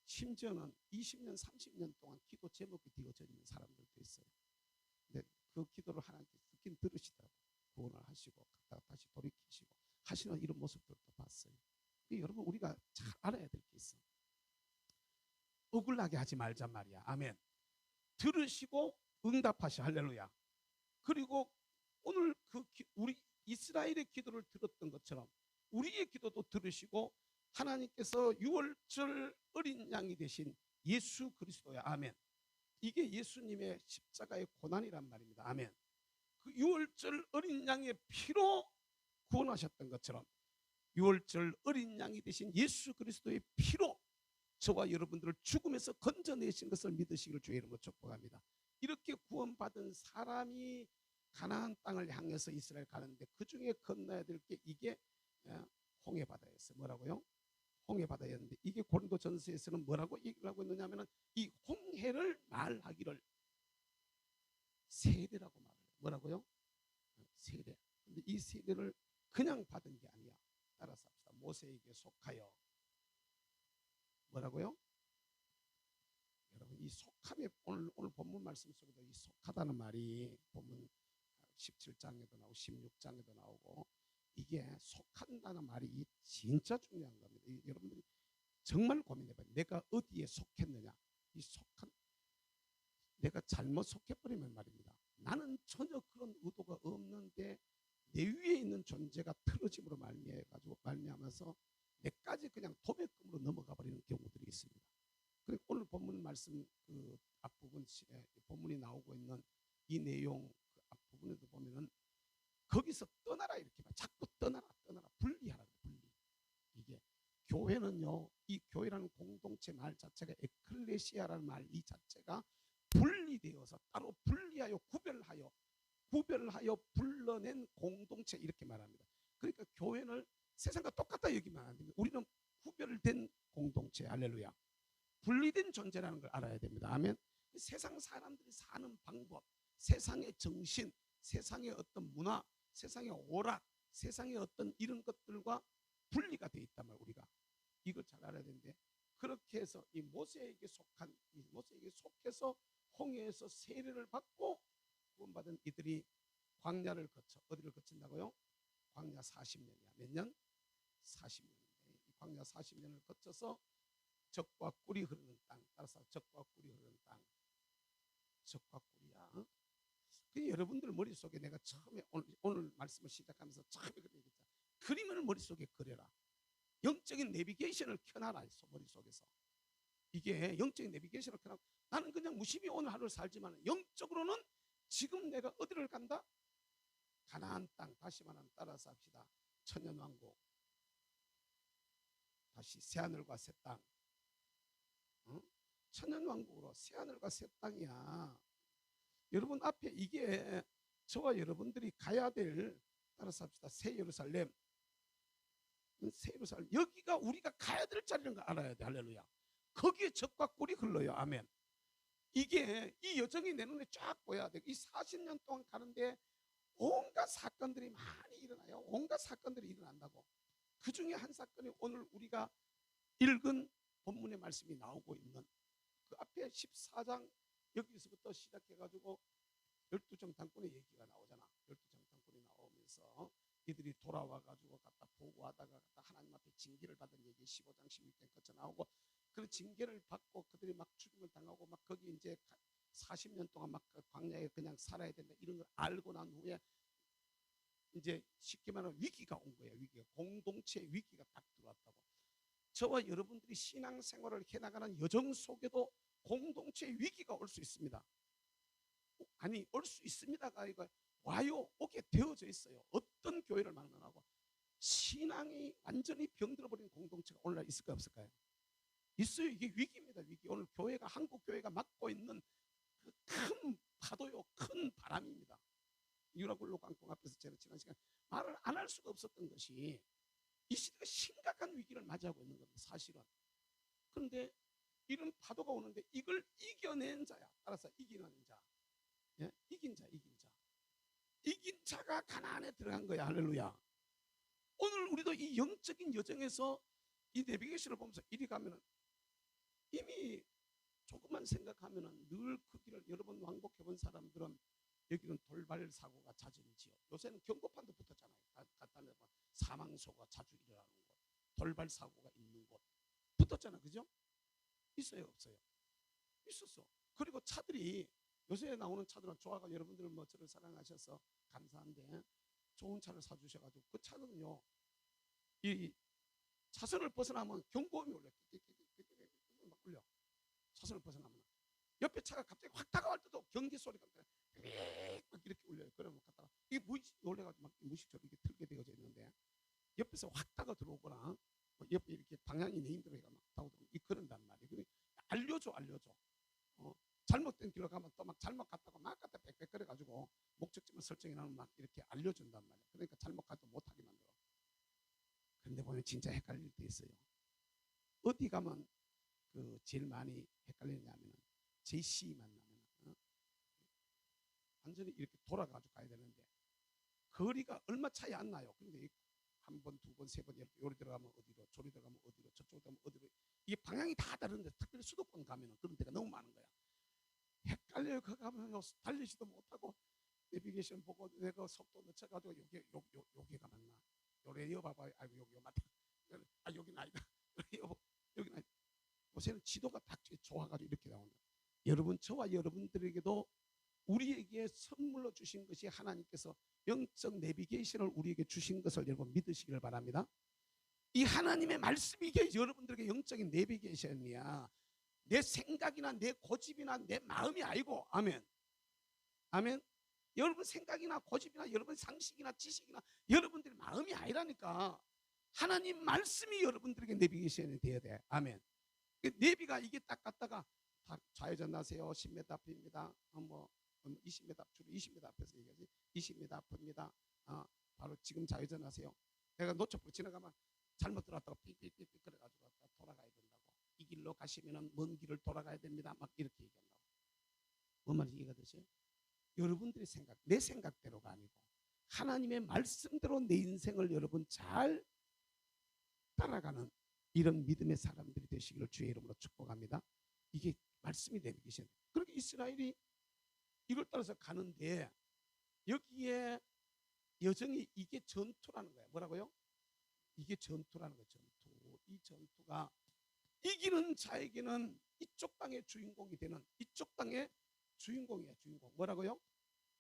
심지어는 20년 30년 동안 기도 제목이 되어져 있는 사람들도 있어요. 근데 그 기도를 하나님께 듣긴 들으시더라고. 구원을 하시고 갔다가 다시 돌이키시고 하시는 이런 모습들도 봤어요. 여러분 우리가 잘 알아야 될 게 있어. 억울하게 하지 말자 말이야. 아멘. 들으시고 응답하시 할렐루야. 그리고 오늘 우리 이스라엘의 기도를 들었던 것처럼 우리의 기도도 들으시고 하나님께서 유월절 어린 양이 되신 예수 그리스도야. 아멘. 이게 예수님의 십자가의 고난이란 말입니다. 아멘. 그 유월절 어린 양의 피로 구원하셨던 것처럼 유월절 어린 양이 되신 예수 그리스도의 피로 저와 여러분들을 죽음에서 건져내신 것을 믿으시기를 주의 이름으로 축복합니다. 이렇게 구원받은 사람이 가나안 땅을 향해서 이스라엘 가는데 그 중에 건너야 될 게 이게 홍해 바다였어요. 뭐라고요? 홍해 바다였는데 이게 고린도 전서에서는 뭐라고 얘기를 하고 있느냐면은 이 홍해를 말하기를 세례라고 말을 해요. 뭐라고요? 세례. 근데 이 세례를 그냥 받은 게 아니야. 따라서 합시다. 모세에게 속하여 뭐라고요? 여러분 이 속함에 오늘 본문 말씀 속에도 이 속하다는 말이 본문 17장에도 나오고 16장에도 나오고 이게 속한다는 말이 진짜 중요한 겁니다. 여러분들이 정말 고민해봐요. 내가 어디에 속했느냐. 이 속한 내가 잘못 속해버리면 말입니다. 나는 전혀 그런 의도가 없는데 내 위에 있는 존재가 틀어짐으로 말미암아서 내까지 그냥 도매금으로 넘어가 버리는 경우들이 있습니다. 그리고 오늘 본문 말씀 그 앞부분 본문이 나오고 있는 이 내용 그 앞부분에도 보면은 거기서 떠나라 이렇게 말 자꾸 떠나라 분리하라 분리. 이게 교회는요 이 교회라는 공동체 말 자체가 에클레시아라는 말 이 자체가 분리되어서 따로 분리하여 구별하여 불러낸 공동체 이렇게 말합니다. 그러니까 교회는 세상과 똑같다 여기만 안 됩니다. 우리는 구별된 공동체 할렐루야. 분리된 존재라는 걸 알아야 됩니다. 아멘. 세상 사람들이 사는 방법, 세상의 정신, 세상의 어떤 문화, 세상의 오락, 세상의 어떤 이런 것들과 분리가 되어 있단 말이에요. 우리가 이걸 잘 알아야 되는데 그렇게 해서 이 모세에게 속해서 홍해에서 세례를 받고 구원받은 이들이 광야를 거쳐 어디를 거친다고요? 광야 40년이야. 몇 년? 40년인데 이 광야 40년을 거쳐서 적과 꿀이 흐르는 땅. 따라서 적과 꿀이 흐르는 땅. 적과 꿀이야. 그 여러분들 머릿속에 내가 처음에 오늘 말씀을 시작하면서 처음에 그런 얘기했잖아. 그림을 머릿속에 그려라. 영적인 내비게이션을 켜놔라. 머릿속에서. 이게 영적인 내비게이션을 켜놓고 나는 그냥 무심히 오늘 하루를 살지만 영적으로는 지금 내가 어디를 간다? 가나안 땅, 다시 말하면 따라서 합시다. 천년왕국, 다시 새하늘과 새 땅. 천년왕국으로 새하늘과 새 땅이야. 여러분 앞에 이게 저와 여러분들이 가야 될, 따라서 합시다, 새 예루살렘. 새 예루살렘, 여기가 우리가 가야 될 자리라는 걸 알아야 돼. 할렐루야. 거기에 적과 꿀이 흘러요. 아멘. 이게 이 여정이 내 눈에 쫙 보여야 돼. 이 40년 동안 가는데 온갖 사건들이 많이 일어나요. 온갖 사건들이 일어난다고. 그 중에 한 사건이 오늘 우리가 읽은 본문의 말씀이 나오고 있는 그 앞에 14장 여기서부터 시작해가지고 12정탐꾼의 얘기가 나오잖아. 12정탐꾼이 나오면서 이들이 돌아와가지고 갖다 보고하다가 갖다 하나님 앞에 징계를 받은 얘기 15장 16장 거쳐 나오고, 그런 징계를 받고 그들이 막 죽임을 당하고 막 거기 이제 40년 동안 막 광야에 그냥 살아야 된다 이런 걸 알고 난 후에 이제 쉽게 말하면 위기가 온 거예요. 위기가, 공동체의 위기가 딱 들어왔다고. 저와 여러분들이 신앙생활을 해나가는 여정 속에도 공동체의 위기가 올 수 있습니다. 아니, 올 수 있습니다가 이거 와요, 오게 되어져 있어요. 어떤 교회를 만나고 신앙이 완전히 병들어버린 공동체가 오늘날 있을까요, 없을까요? 있어요. 이게 위기입니다. 위기. 오늘 교회가, 한국 교회가 맞고 있는 그 큰 파도요, 큰 바람입니다. 유라굴로 깡통 앞에서 제가 지난 시간 말을 안 할 수가 없었던 것이 이 시대가 심각한 위기를 맞이하고 있는 겁니다. 사실은. 그런데 이런 파도가 오는데 이걸 이겨낸 자야. 따라서 이기는 자, 예? 이긴 자, 이긴 자, 이긴 자가 가나안에 들어간 거야. 할렐루야. 오늘 우리도 이 영적인 여정에서 이 내비게이션을 보면서 이리 가면은 이미 조금만 생각하면은 늘 그 길을, 여러분 왕복해 본 사람들은 여기는 돌발 사고가 잦은 지역, 요새는 경고판도 붙었잖아요. 갖다 내면 사망사고가 자주 일어나는 곳, 돌발 사고가 있는 곳 붙었잖아. 그죠? 있어요, 없어요? 있었어. 그리고 차들이, 요새 나오는 차들은 좋아가, 여러분들은 뭐 저를 사랑하셔서 감사한데 좋은 차를 사주셔가지고 그 차는요, 이 차선을 벗어나면 경고음이 울려. 막 울려. 차선을 벗어나면 옆에 차가 갑자기 확 다가올 때도 경기 소리가 막 이렇게 울려요. 그러면 갔다가 이게 무의식 놀래가지고 막 무의식적으로 이렇게 틀게 되어져 있는데 옆에서 확 다가 들어오거나 옆에 이렇게 방향이 내 힘대로 해가 막 타고 들어오면 그런단 말이에요. 알려줘. 잘못된 길로 가면 또 막 잘못 갔다가 막 갖다 빽빽거려 가지고 목적지만 설정해 놓으면 막 이렇게 알려준단 말이에요. 그러니까 잘못 가도 못하게 만들어. 그런데 보면 진짜 헷갈릴 때 있어요. 어디 가면 그 제일 많이 헷갈리냐면은 JC 만나면 완전히 이렇게 돌아가지고 가야 되는데 거리가 얼마 차이 안 나요. 근데 한 번, 두 번, 세 번 이렇게 요리 들어가면 어디로, 저리 들어가면 어디로, 저쪽으로 가면 어디로, 이게 방향이 다 다른데 특별히 수도권 가면은 그런 데가 너무 많은 거야. 헷갈려요. 그 가면 달리지도 못하고 내비게이션 보고 내가 속도 늦춰가지고 여기가 맞나? 요래 여봐봐. 아이고 여기 맞다. 아 여기는 아니다. 여기는 아니다. 요새는 지도가 딱 좋아가지고 이렇게 나온다. 여러분, 저와 여러분들에게도 우리에게 선물로 주신 것이 하나님께서 영적 내비게이션을 우리에게 주신 것을 여러분 믿으시기를 바랍니다. 이 하나님의 말씀이 이게 여러분들에게 영적인 내비게이션이야. 내 생각이나 내 고집이나 내 마음이 아니고. 아멘. 아멘. 여러분 생각이나 고집이나 여러분 상식이나 지식이나 여러분들의 마음이 아니라니까. 하나님 말씀이 여러분들에게 내비게이션이 돼야 돼. 아멘. 내비가 이게 딱 갔다가 좌회전 나세요. 10m 앞입니다. 뭐 20m, 주로 20m 앞에서 얘기하지. 20m 앞입니다. 바로 지금 좌회전 하세요. 내가 노초부로 지나가면 잘못 들어왔다고 삑삑삑 그래가지고 돌아가야 된다고. 이 길로 가시면은 먼 길을 돌아가야 됩니다. 막 이렇게 얘기한다고. 뭔 말인지 이해가 되세요? 여러분들의 생각, 내 생각대로가 아니고 하나님의 말씀대로 내 인생을 여러분 잘 따라가는 이런 믿음의 사람들이 되시기를 주의 이름으로 축복합니다. 이게 말씀이 내비게이션. 그렇게 이스라엘이 이걸 따라서 가는데 여기에 여정이 이게 전투라는 거예요. 뭐라고요? 이게 전투라는 거예요. 전투. 이 전투가 이기는 자에게는 이쪽 땅의 주인공이 되는, 이쪽 땅의 주인공이에요. 주인공. 뭐라고요?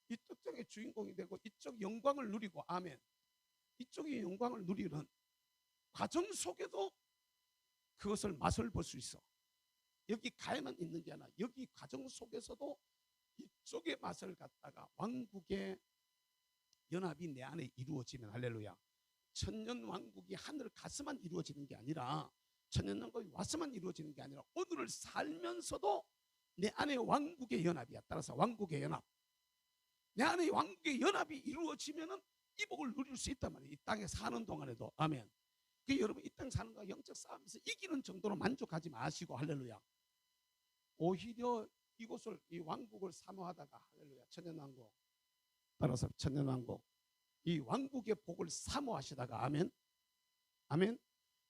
이쪽 땅의 주인공이 되고 이쪽 영광을 누리고. 아멘. 이쪽의 영광을 누리는 과정 속에도 그것을 맛을 볼 수 있어. 여기 가야만 있는 게 아니라 여기 과정 속에서도 이쪽의 맛을 갖다가 왕국의 연합이 내 안에 이루어지면 할렐루야. 천년 왕국이 하늘 가서만 이루어지는 게 아니라 천년 왕국이 와서만 이루어지는 게 아니라 오늘을 살면서도 내 안에 왕국의 연합이야. 따라서 왕국의 연합. 내 안에 왕국의 연합이 이루어지면은 이 복을 누릴 수 있단 말이에요. 이 땅에 사는 동안에도. 아멘. 그 여러분 이 땅 사는 거 영적 싸움에서 이기는 정도로 만족하지 마시고 할렐루야. 오히려 이곳을 이 왕국을 사모하다가 할렐루야 천년왕국 따라서 천년왕국 이 왕국의 복을 사모하시다가 아멘 아멘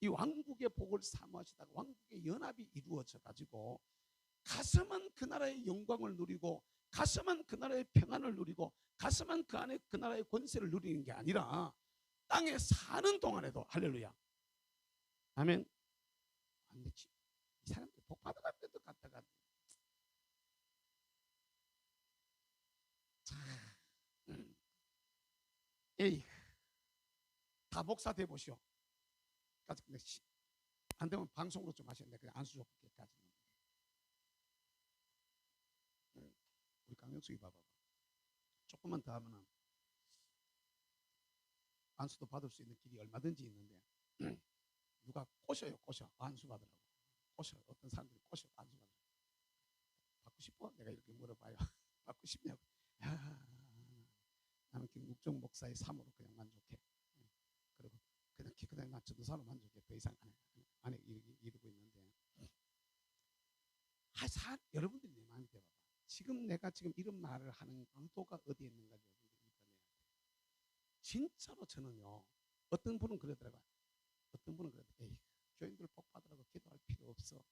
이 왕국의 복을 사모하시다가 왕국의 연합이 이루어져 가지고 가서만 그 나라의 영광을 누리고 가서만 그 나라의 평안을 누리고 가서만 그 안에 그 나라의 권세를 누리는 게 아니라 땅에 사는 동안에도 할렐루야 아멘 안 되지 이 사람들 복 받아갈 때도 갔다가 에이 다 목사 돼 보시오. 안 되면 방송으로 좀 하셨네. 그냥 안수족까지. 우리 강영숙이 봐봐. 조금만 더 하면은 안수도 받을 수 있는 길이 얼마든지 있는데 누가 꼬셔요, 꼬셔 안수 받으라고. 꼬셔 어떤 사람들이 꼬셔 안수 받으라고. 받고 싶어? 내가 이렇게 물어봐요. 받고 싶냐고. 나는 김국종 목사의 삶으로 그냥 만족해. 그리고 그냥 기껏 나 전도사로 만족해. 더 이상 안 해. 이러고 있는데. 여러분들이 내 마음이 돼봐봐. 지금 내가 지금 이런 말을 하는 의도가 어디에 있는가 여러분들이 이번에 진짜로 저는요. 어떤 분은 그러더라고요. 어떤 분은 그러더라고요. 에이, 교인들 복 받으라고 기도할 필요 없어.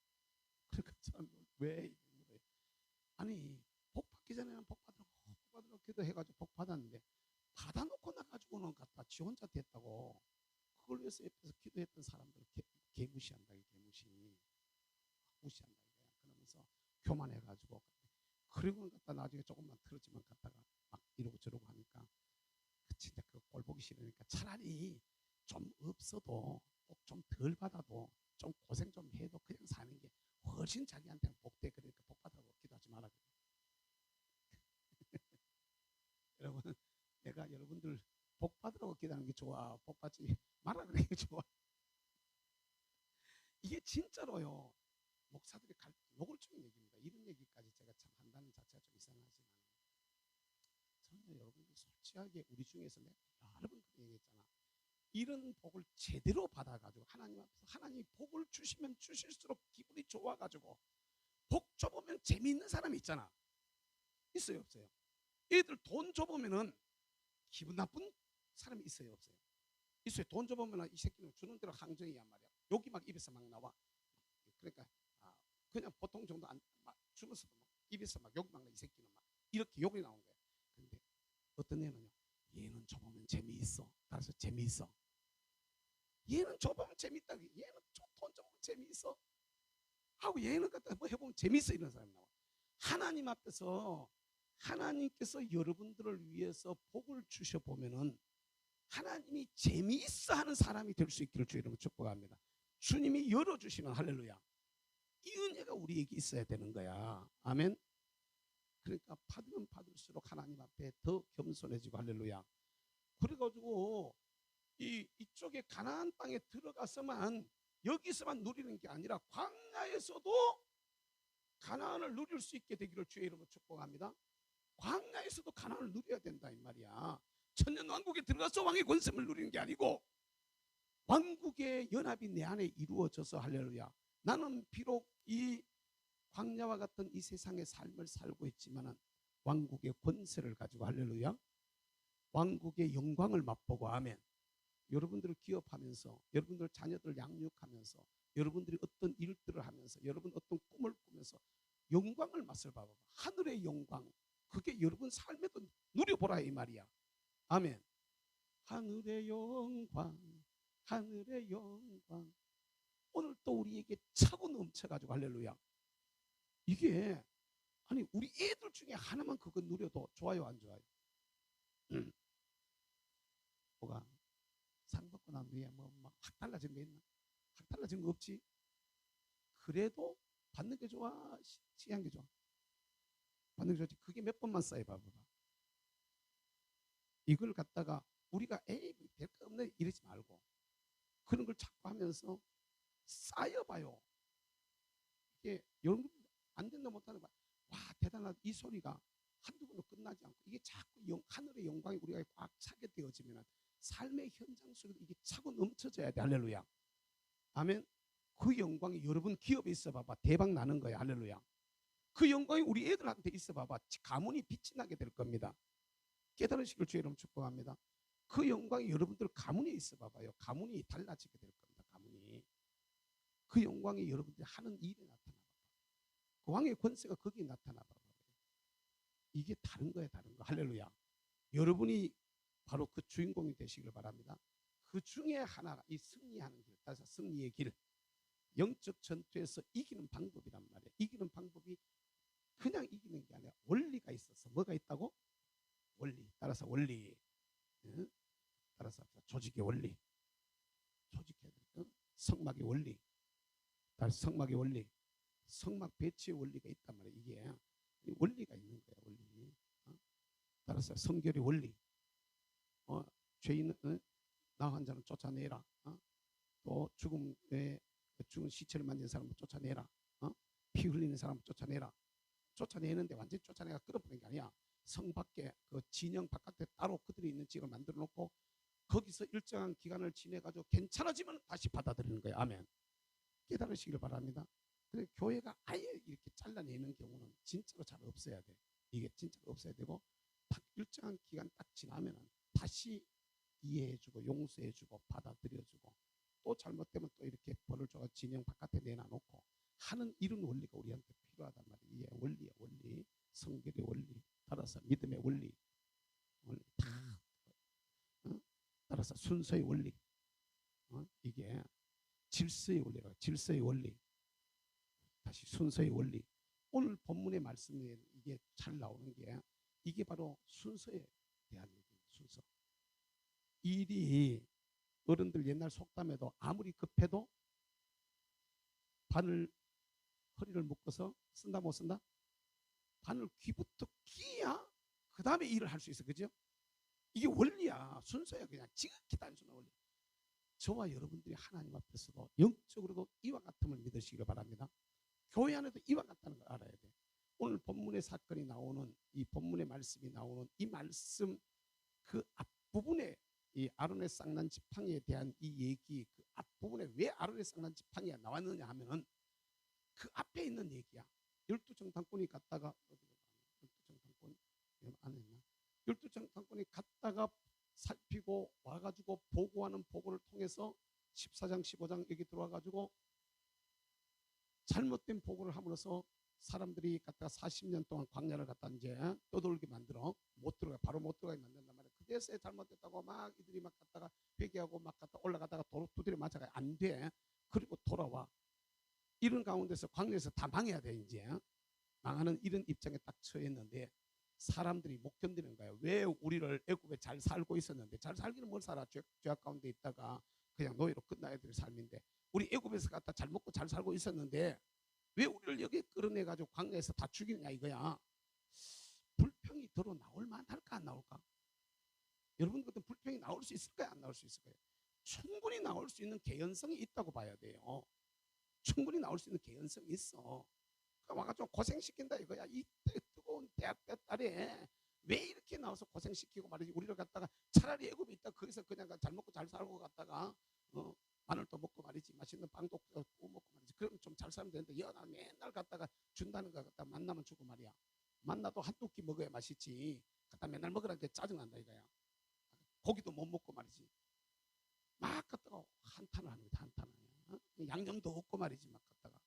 그러니까 저는 왜 아니 복 받기 전에는 복 받으라고 기도해가지고 복 받았는데 받아놓고 나가지고는 갖다 지 혼자 됐다고 그걸 위해서 옆에서 기도했던 사람들 개무시한다. 무시한다 이거야. 그러면서 교만해가지고 그리고는 갖다 나중에 조금만 틀었지만 갖다가 막 이러고 저러고 하니까 진짜 그 꼴 보기 싫으니까 차라리 좀 없어도 복 좀 덜 받아도 좀 고생 좀 해도 그냥 사는 게 훨씬 자기한테는 복돼. 그러니까 복 받으라고 기도하지 마라. 여러분 내가 여러분들 복 받으라고 기도하는 게 좋아? 복 받지 말라 그러는 게 좋아? 이게 진짜로요. 목사들이 노골적인 얘기입니다. 이런 얘기까지 제가 참 한다는 자체가 좀 이상하지만 저는 여러분들 솔직하게 우리 중에서 내가 여러 번 그렇게 얘기했잖아. 이런 복을 제대로 받아가지고 하나님 앞에서 하나님이 복을 주시면 주실수록 기분이 좋아가지고 복 줘보면 재미있는 사람이 있잖아. 있어요 없어요? 얘들 돈 줘보면은 기분 나쁜 사람이 있어요 없어요? 있어요. 돈 줘보면 이 새끼는 주는 대로 항정이란 말이야. 욕이 막 입에서 막 나와. 그러니까 그냥 보통 정도 안 주면서도 막 입에서 막 욕이 막 나. 이 새끼는 막 이렇게 욕이 나온 거야. 근데 어떤 애는요. 얘는 줘보면 재미있어. 따라서 재미있어. 얘는 줘보면 재밌다. 얘는 돈 줘보면 재미있어. 하고 얘는 갖다 뭐 해보면 재미있어. 이런 사람이 나와. 하나님 앞에서 하나님께서 여러분들을 위해서 복을 주셔보면은 하나님이 재미있어 하는 사람이 될 수 있기를 주 이름으로 축복합니다. 주님이 열어주시면 할렐루야. 이 은혜가 우리에게 있어야 되는 거야. 아멘. 그러니까 받으면 받을수록 하나님 앞에 더 겸손해지고 할렐루야. 그래가지고 이쪽에 가나안 땅에 들어가서만 여기서만 누리는 게 아니라 광야에서도 가나안을 누릴 수 있게 되기를 주의 이름으로 축복합니다. 광야에서도 가나안을 누려야 된다 이 말이야. 천년 왕국에 들어가서 왕의 권세를 누리는 게 아니고 왕국의 연합이 내 안에 이루어져서 할렐루야. 나는 비록 이 광야와 같은 이 세상의 삶을 살고 있지만 왕국의 권세를 가지고 할렐루야. 왕국의 영광을 맛보고 아멘. 여러분들을 기업하면서 여러분들 자녀들 양육하면서 여러분들이 어떤 일들을 하면서 여러분 어떤 꿈을 꾸면서 영광을 맛을 봐봐. 하늘의 영광 그게 여러분 삶에도 누려보라 이 말이야. 아멘. 하늘의 영광 하늘의 영광 오늘 또 우리에게 차고 넘쳐가지고 할렐루야. 이게 아니 우리 애들 중에 하나만 그거 누려도 좋아요 안 좋아요? 뭐가 상 받고 난 뒤에 뭐 막 확 달라진 거 있나? 확 달라진 거 없지? 그래도 받는 게 좋아? 시기한 게 좋아? 받는 게 좋지. 그게 몇 번만 쌓여봐봐. 이걸 갖다가 우리가 에이 될 거 없네 이러지 말고 그런 걸 자꾸 하면서 쌓여봐요. 이게 여러분 안 된다 못하는 거야. 와 대단하다 이 소리가 한두 번도 끝나지 않고 이게 자꾸 하늘의 영광이 우리가 꽉 차게 되어지면 삶의 현장 속에도 이게 차고 넘쳐져야 돼. 할렐루야. 아멘. 그 영광이 여러분 기업에 있어 봐봐. 대박 나는 거야. 할렐루야. 그 영광이 우리 애들한테 있어 봐봐. 가문이 빛이 나게 될 겁니다. 깨달으시길 주의 이름 축복합니다. 그 영광이 여러분들 가문에 있어 봐봐요. 가문이 달라지게 될 겁니다. 가문이. 그 영광이 여러분들이 하는 일에 나타나 봐봐. 그 왕의 권세가 거기에 나타나 봐봐. 이게 다른 거야, 다른 거. 할렐루야. 여러분이 바로 그 주인공이 되시길 바랍니다. 그 중에 하나가 이 승리하는 길, 따라서 승리의 길. 영적 전투에서 이기는 방법이란 말이에요. 이기는 방법이 그냥 이기는 게 아니라 원리가 있어서 뭐가 있다고? 원리. 따라서 원리. 따라서 조직의 원리. 조직해야 될 성막의 원리. 따라서 성막의 원리. 성막 배치의 원리가 있단 말이에요. 이게 원리가 있는 거야. 원리. 따라서 성결의 원리. 죄인 나 환자는 쫓아내라. 또 죽은 시체를 만진 사람을 쫓아내라. 피 흘리는 사람을 쫓아내라. 쫓아내는데 완전히 쫓아내가 끌어보는 게 아니야. 성 밖에 그 진영 바깥에 따로 그들이 있는 지역을 만들어 놓고 거기서 일정한 기간을 지내가지고 괜찮아지면 다시 받아들이는 거예요. 아멘. 깨달으시길 바랍니다. 그래 교회가 아예 이렇게 잘라내는 경우는 진짜로 잘 없어야 돼. 이게 진짜로 없어야 되고 딱 일정한 기간 딱 지나면은 다시 이해해주고 용서해주고 받아들여주고 또 잘못되면 또 이렇게 벌을 줘서 진영 바깥에 내놔놓고 하는 이런 원리가 우리한테 필요하단 말이에요. 이게 원리야. 원리. 성결의 원리. 따라서 믿음의 원리. 다 따라서 순서의 원리. 이게 질서의 원리라고. 질서의 원리. 다시 순서의 원리. 오늘 본문의 말씀에 이게 잘 나오는 게 이게 바로 순서에 대한 얘기입니다. 순서. 일이 어른들 옛날 속담에도 아무리 급해도 허리를 묶어서 쓴다 못 쓴다? 바늘 귀부터 끼야 그 다음에 일을 할 수 있어. 그죠? 이게 원리야. 순서야. 그냥 지극히 단순한 원리. 저와 여러분들이 하나님 앞에서도 영적으로도 이와 같음을 믿으시기를 바랍니다. 교회 안에도 이와 같다는 걸 알아야 돼. 오늘 본문의 사건이 나오는 이 본문의 말씀이 나오는 이 말씀 그 앞부분에 이 아론의 쌍난 지팡이에 대한 이 얘기 그 앞부분에 왜 아론의 쌍난 지팡이가 나왔느냐 하면은 그 앞에 있는 얘기야. 12정탐꾼이 갔다가 12정탐꾼 안 했나? 12정탐꾼이 갔다가 살피고 와가지고 보고하는 보고를 통해서 14장 15장 여기 들어와가지고 잘못된 보고를 함으로써 사람들이 갔다가 40년 동안 광야를 갖다 이제 떠돌게 만들어 못 들어가 바로 못 들어가게 만든단 말이야. 그때서야 잘못됐다고 막 이들이 막 갔다가 회개하고 막 갔다 올라가다가 두드려 맞아가 안 돼. 그리고 돌아와. 이런 가운데서 광야에서 다 망해야 돼. 이제 망하는 이런 입장에 딱 처했는데 사람들이 못 견디는 거야. 왜 우리를 애굽에 잘 살고 있었는데 잘 살기는 뭘 살아. 죄악 가운데 있다가 그냥 노예로 끝나야 될 삶인데 우리 애굽에서 갖다 잘 먹고 잘 살고 있었는데 왜 우리를 여기 끌어내가지고 광야에서 다 죽이느냐 이거야. 불평이 더러 나올 만할까 안 나올까? 여러분 같은 불평이 나올 수 있을까요? 안 나올 수 있을까요? 충분히 나올 수 있는 개연성이 있다고 봐야 돼요. 충분히 나올 수 있는 개연성이 있어. 와가지고 고생시킨다 이거야. 이 뜨거운 대학 때 딸에 왜 이렇게 나와서 고생시키고 말이지. 우리를 갖다가 차라리 애굽에 있다 거기서 그냥 잘 먹고 잘 살고 갔다가 마늘도 먹고 말이지 맛있는 빵도 구워 먹고 말이지. 그럼 좀 잘 살면 되는데 여나 맨날 갖다가 준다는 거 갖다 만나면 주고 말이야. 만나도 한두 끼 먹어야 맛있지. 갖다 맨날 먹으라니까 짜증난다 이거야. 고기도 못 먹고 말이지. 막 갖다가 한탄을 합니다. 한탄을. 양념도 없고 말이지 막 갖다가.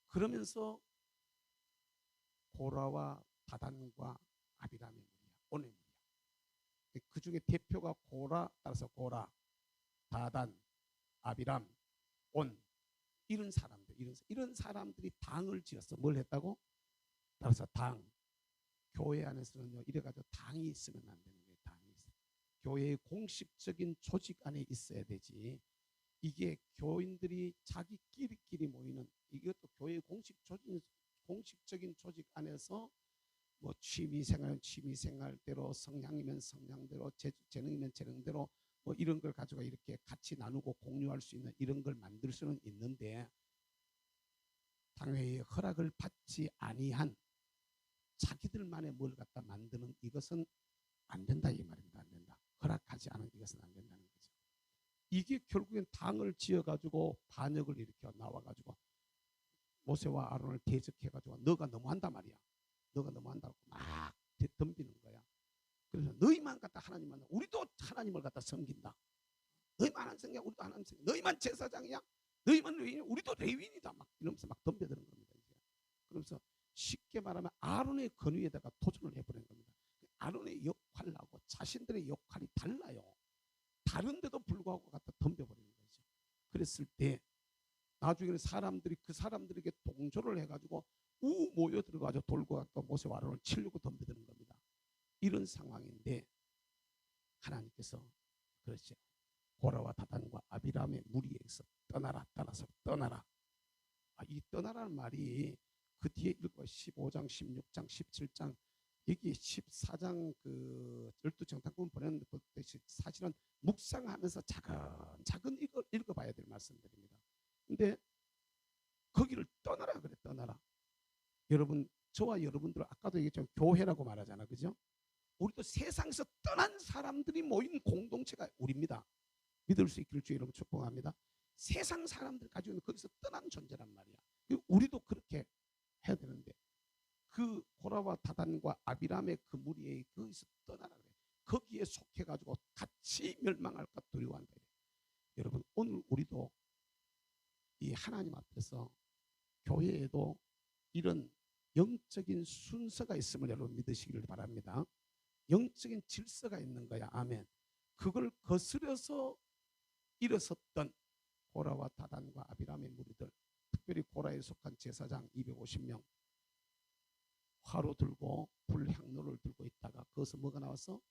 그러면서 고라와 다단과 아비람의 무리야. 온의 무리야. 그 중에 대표가 고라, 따라서 고라, 다단, 아비람, 온 이런 사람들, 이런 사람들이 당을 지었어. 뭘 했다고? 따라서 당. 교회 안에서는요 이래가지고 당이 있으면 안 되는 거예요. 당이 있어. 교회의 공식적인 조직 안에 있어야 되지. 이게 교인들이 자기끼리끼리 모이는, 이것도 교회의 공식적인 조직 안에서 뭐 취미생활은 취미생활대로, 성향이면 성향대로, 재능이면 재능대로 뭐 이런 걸 가지고 이렇게 같이 나누고 공유할 수 있는 이런 걸 만들 수는 있는데, 당회의 허락을 받지 아니한 자기들만의 뭘 갖다 만드는 이것은 안 된다 이 말입니다. 안 된다. 허락하지 않은 이것은 안 된다는 거죠. 이게 결국엔 당을 지어가지고 반역을 일으켜 나와가지고 모세와 아론을 대적해가지고 너가 너무한다 말이야. 너가 너무한다고 막 덤비는 거야. 그래서 너희만 갖다 하나님 만나, 우리도 하나님을 갖다 섬긴다. 너희만 하나님 섬겨, 우리도 하나님 섬겨. 너희만 제사장이야. 너희만 레위인, 우리도 레위인이다. 막 이러면서 막 덤벼드는 겁니다. 이제. 그러면서 쉽게 말하면 아론의 권위에다가 도전을 해버린 겁니다. 아론의 역할하고 자신들의 역할이 달라요. 다른데도 불구하고 갖다 덤벼버리는 거죠. 그랬을 때 나중에는 사람들이 그 사람들에게 동조를 해가지고 모여 들어가서 돌고 갖다 모세와 아론을 치려고 덤벼드는 겁니다. 이런 상황인데 하나님께서 그렇죠. 고라와 다단과 아비람의 무리에서 떠나라, 떠나서 떠나라. 이 떠나라는 말이 그 뒤에 읽고 15장, 16장, 17장, 여기 14장 그 12정탐꾼 보내는 것 사실은 묵상하면서 차근차근 읽어봐야 될 말씀들입니다. 근데 거기를 떠나라 그래. 떠나라. 여러분, 저와 여러분들 아까도 얘기했지만 교회라고 말하잖아, 그죠? 우리도 세상에서 떠난 사람들이 모인 공동체가 우리입니다. 믿을 수 있기를 주의 이름으로 축복합니다. 세상 사람들 가지고 있는 거기서 떠난 존재란 말이야. 우리도 그렇게 해야 되는데 그 고라와 다단과 아비람의 그 무리에 거기서 떠나라 그래. 거기에 속해가지고 같이 멸망할까 두려워한다. 여러분, 오늘 우리도 이 하나님 앞에서 교회에도 이런 영적인 순서가 있음을 여러분 믿으시기를 바랍니다. 영적인 질서가 있는 거야. 아멘. 그걸 거스려서 일어섰던 고라와 다단과 아비람의 무리들, 특별히 고라에 속한 제사장 250명, 화로 들고 불 향로를 들고 있다가 거기서 뭐가 나왔어?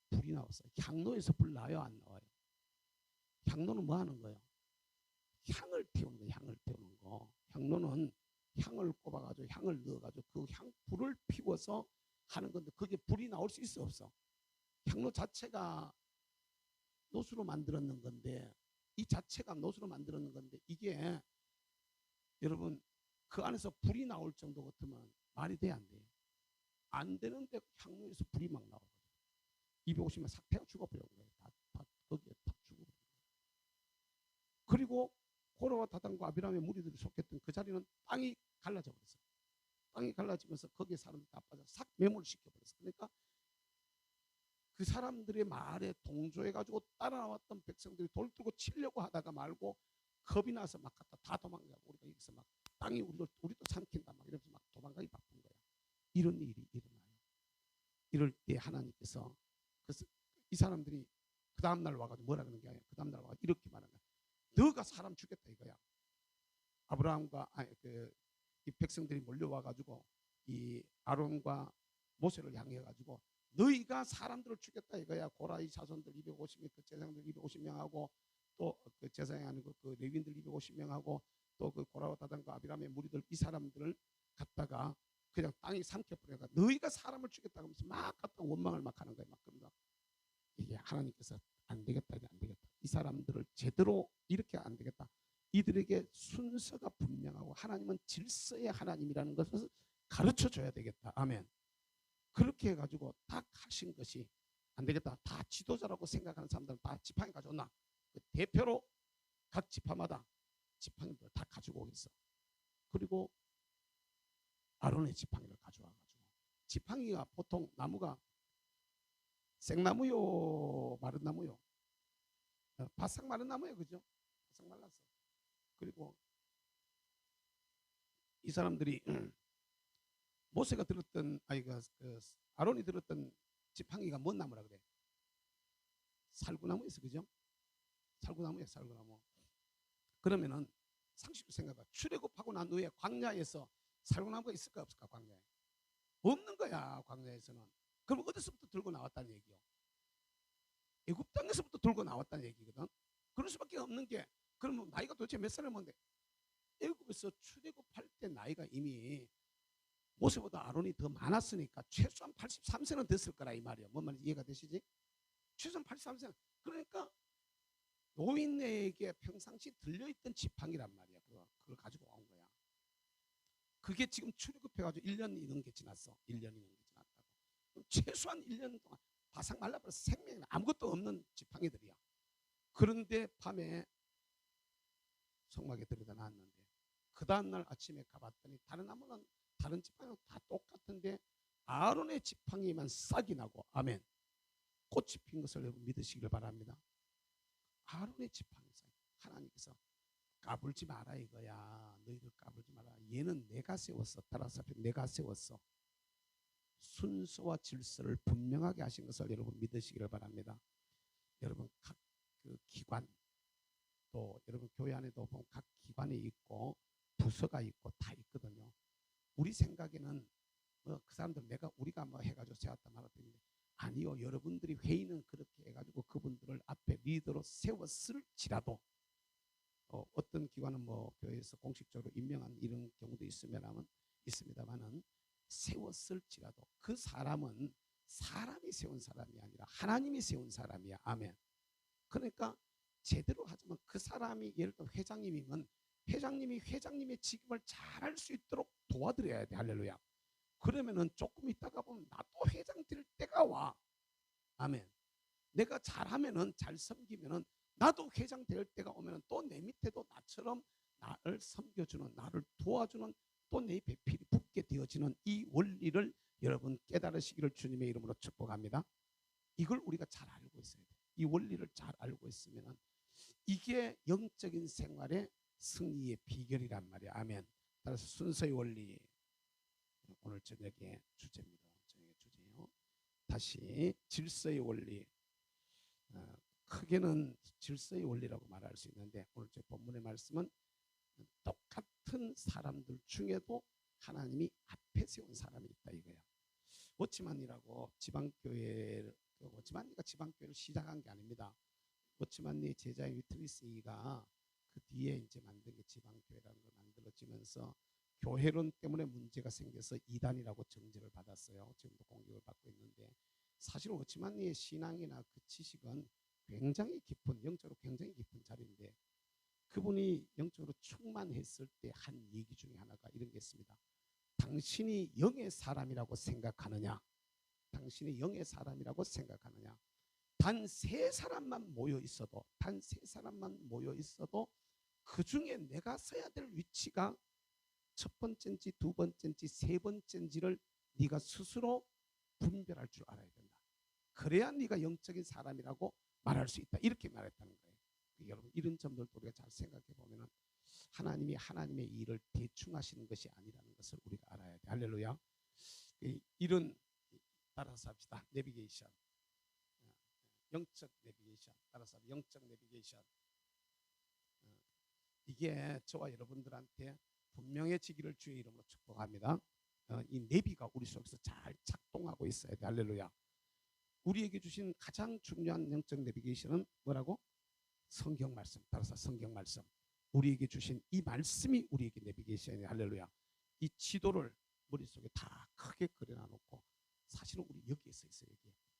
불이 나왔어요. 향로에서 불 나요, 안 나와요? 향로는 뭐 하는 거예요? 향을 피우는 거예요. 향을 피우는 거. 향로는 향을 꼽아가지고 향을 넣어가지고 그 불을 피워서 하는 건데 그게 불이 나올 수 있어 없어? 향로 자체가 노수로 만들었는 건데, 이 자체가 노수로 만들었는 건데 이게 여러분 그 안에서 불이 나올 정도 같으면 말이 돼, 안 돼요? 안 되는데 향로에서 불이 막 나오거든요. 250명 삭태가 죽어버려요. 다 거기에 다 죽어버려요. 그리고 고라와 다단과 아비람의 무리들이 속했던 그 자리는 땅이 갈라져 버렸어요. 땅이 갈라지면서 거기에 사람들이 다 빠져 싹 매몰시켜 버렸어요. 그러니까 그 사람들의 말에 동조해가지고 따라나왔던 백성들이 돌 들고 치려고 하다가 말고 겁이 나서 막 갖다 다 도망가고, 우리가 여기서 막 땅이 우리도 삼킨다 막 이러면서 막 도망가기 바쁜 거야. 이런 일이 일어나요. 이럴 때 하나님께서 이 사람들이 그 다음날 와가지고 뭐라 그러는 게 아니라 그 다음날 와가지고 이렇게 말하는 거야. 너가 사람 죽였다 이거야. 아브라함과 이 백성들이 몰려와가지고 이 아론과 모세를 향해가지고 너희가 사람들을 죽였다 이거야. 고라의 자손들 250명, 그 제사장들 250명하고 또 그 제사장이 아니고 그 레위인들 250명하고 또 그 고라와 다단과 아비람의 무리들, 이 사람들을 갖다가 그냥 땅이 삼켜버려가 너희가 사람을 죽였다고 하면서 막 갖다 원망을 막 하는 거야. 막 그런다. 이게 하나님께서 안 되겠다, 이게 안 되겠다. 이 사람들을 제대로 이렇게 안 되겠다. 이들에게 순서가 분명하고 하나님은 질서의 하나님이라는 것을 가르쳐 줘야 되겠다. 아멘. 그렇게 해가지고 딱 하신 것이 안 되겠다. 다 지도자라고 생각하는 사람들은 다 지팡이 가져온나. 그 대표로 각 지파마다 지팡이를 다 가지고 오겠어. 그리고 아론의 지팡이를 가져와가지고, 지팡이가 보통 나무가 생나무요, 마른 나무요? 바싹 마른 나무예요, 그죠? 바싹 말랐어. 그리고 이 사람들이 모세가 들었던 그 아론이 들었던 지팡이가 뭔 나무라 그래? 살구나무였어, 그죠? 살구나무예요, 살구나무. 그러면은 상식으로 생각해. 출애굽하고 난 후에 광야에서 살구나무가 있을까 없을까? 광야에 없는 거야. 광야에서는. 그럼 어디서부터 들고 나왔다는 얘기요? 애굽 땅에서부터 들고 나왔다는 얘기거든. 그럴 수밖에 없는 게 그러면 나이가 도대체 몇 살을 먹는데 애굽에서 출애굽할 때 나이가 이미 모세보다 아론이 더 많았으니까 최소한 83세는 됐을 거라 이 말이야. 뭔 말인지 이해가 되시지? 최소한 83세. 그러니까 노인에게 평상시 들려있던 지팡이란 말이야. 그걸 가지고 온 거야. 그게 지금 출애굽해가지고 1년이 넘게 지났어. 1년이 넘게 지났다고. 그럼 최소한 1년 동안 바싹 말라버려서 생명이 아무것도 없는 지팡이들이야. 그런데 밤에 성막에 들여다 놨는데 그 다음날 아침에 가봤더니 다른 나무는 다른 지팡이는 다 똑같은데 아론의 지팡이만 싹이 나고 아멘. 꽃이 핀 것을 여러분 믿으시길 바랍니다. 아론의 지팡이 싹. 하나님께서 까불지 마라 이거야. 너희들 까불지 마라. 얘는 내가 세웠어. 따라서 내가 세웠어. 순서와 질서를 분명하게 하신 것을 여러분 믿으시기를 바랍니다. 여러분 각 그 기관 또 여러분 교회 안에도 보면 각 기관이 있고 부서가 있고 다 있거든요. 우리 생각에는 그 사람들 우리가 해가지고 세웠다 말았다 했는데 아니요. 여러분들이 회의는 그렇게 해가지고 그분들을 앞에 리더로 세웠을지라도 어떤 기관은 교회에서 공식적으로 임명한 이런 경우도 있습니다만은 세웠을지라도 그 사람은 사람이 세운 사람이 아니라 하나님이 세운 사람이야. 아멘. 그러니까 제대로 하자면 그 사람이 예를 들어 회장님이면 회장님이 회장님의 직임을 잘할 수 있도록 도와드려야 돼. 할렐루야. 그러면은 조금 있다가 보면 나도 회장 될 때가 와. 아멘. 내가 잘하면은 잘 섬기면은 나도 회장 될 때가 오면은 또 내 밑에도 나처럼 나를 섬겨주는 나를 도와주는 또 내 입에 필이 붙게 되어지는 이 원리를 여러분 깨달으시기를 주님의 이름으로 축복합니다. 이걸 우리가 잘 알고 있어야 돼. 이 원리를 잘 알고 있으면은 이게 영적인 생활의 승리의 비결이란 말이야. 아멘. 따라서 순서의 원리 오늘 저녁의 주제입니다. 저녁의 주제요. 다시 질서의 원리. 크게는 질서의 원리라고 말할 수 있는데 오늘 제 본문의 말씀은 똑같은 사람들 중에도 하나님이 앞에 세운 사람이 있다 이거야. 워치만이라고 지방교회 워치만이가 지방교회를 시작한 게 아닙니다. 워치만의 제자인 위트리스가 그 뒤에 이제 만든 게 지방교회라는 걸 만들어지면서 교회론 때문에 문제가 생겨서 이단이라고 정죄를 받았어요. 지금도 공격을 받고 있는데 사실 워치만의 신앙이나 그 지식은 굉장히 깊은 영적으로 굉장히 깊은 자리인데 그분이 영적으로 충만했을 때 한 얘기 중에 하나가 이런 게 있습니다. 당신이 영의 사람이라고 생각하느냐? 당신이 영의 사람이라고 생각하느냐? 단 세 사람만 모여 있어도 그 중에 내가 서야 될 위치가 첫 번째인지 두 번째인지 세 번째인지를 네가 스스로 분별할 줄 알아야 된다. 그래야 네가 영적인 사람이라고 말할 수 있다. 이렇게 말했다는 거예요. 여러분 이런 점들도 우리가 잘 생각해 보면은 하나님이 하나님의 일을 대충 하시는 것이 아니라는 것을 우리가 알아야 돼. 할렐루야. 이런 따라서 합시다. 내비게이션. 영적 내비게이션. 따라서 영적 내비게이션. 이게 저와 여러분들한테 분명해지기를 주의 이름으로 축복합니다. 이 내비가 우리 속에서 잘 작동하고 있어야 돼. 할렐루야. 우리에게 주신 가장 중요한 영적 내비게이션은 뭐라고? 성경 말씀. 따라서 성경 말씀. 우리에게 주신 이 말씀이 우리에게 내비게이션이에요. 할렐루야. 이 지도를 머릿속에 다 크게 그려놔놓고 사실은 우리 여기에 서 있어요.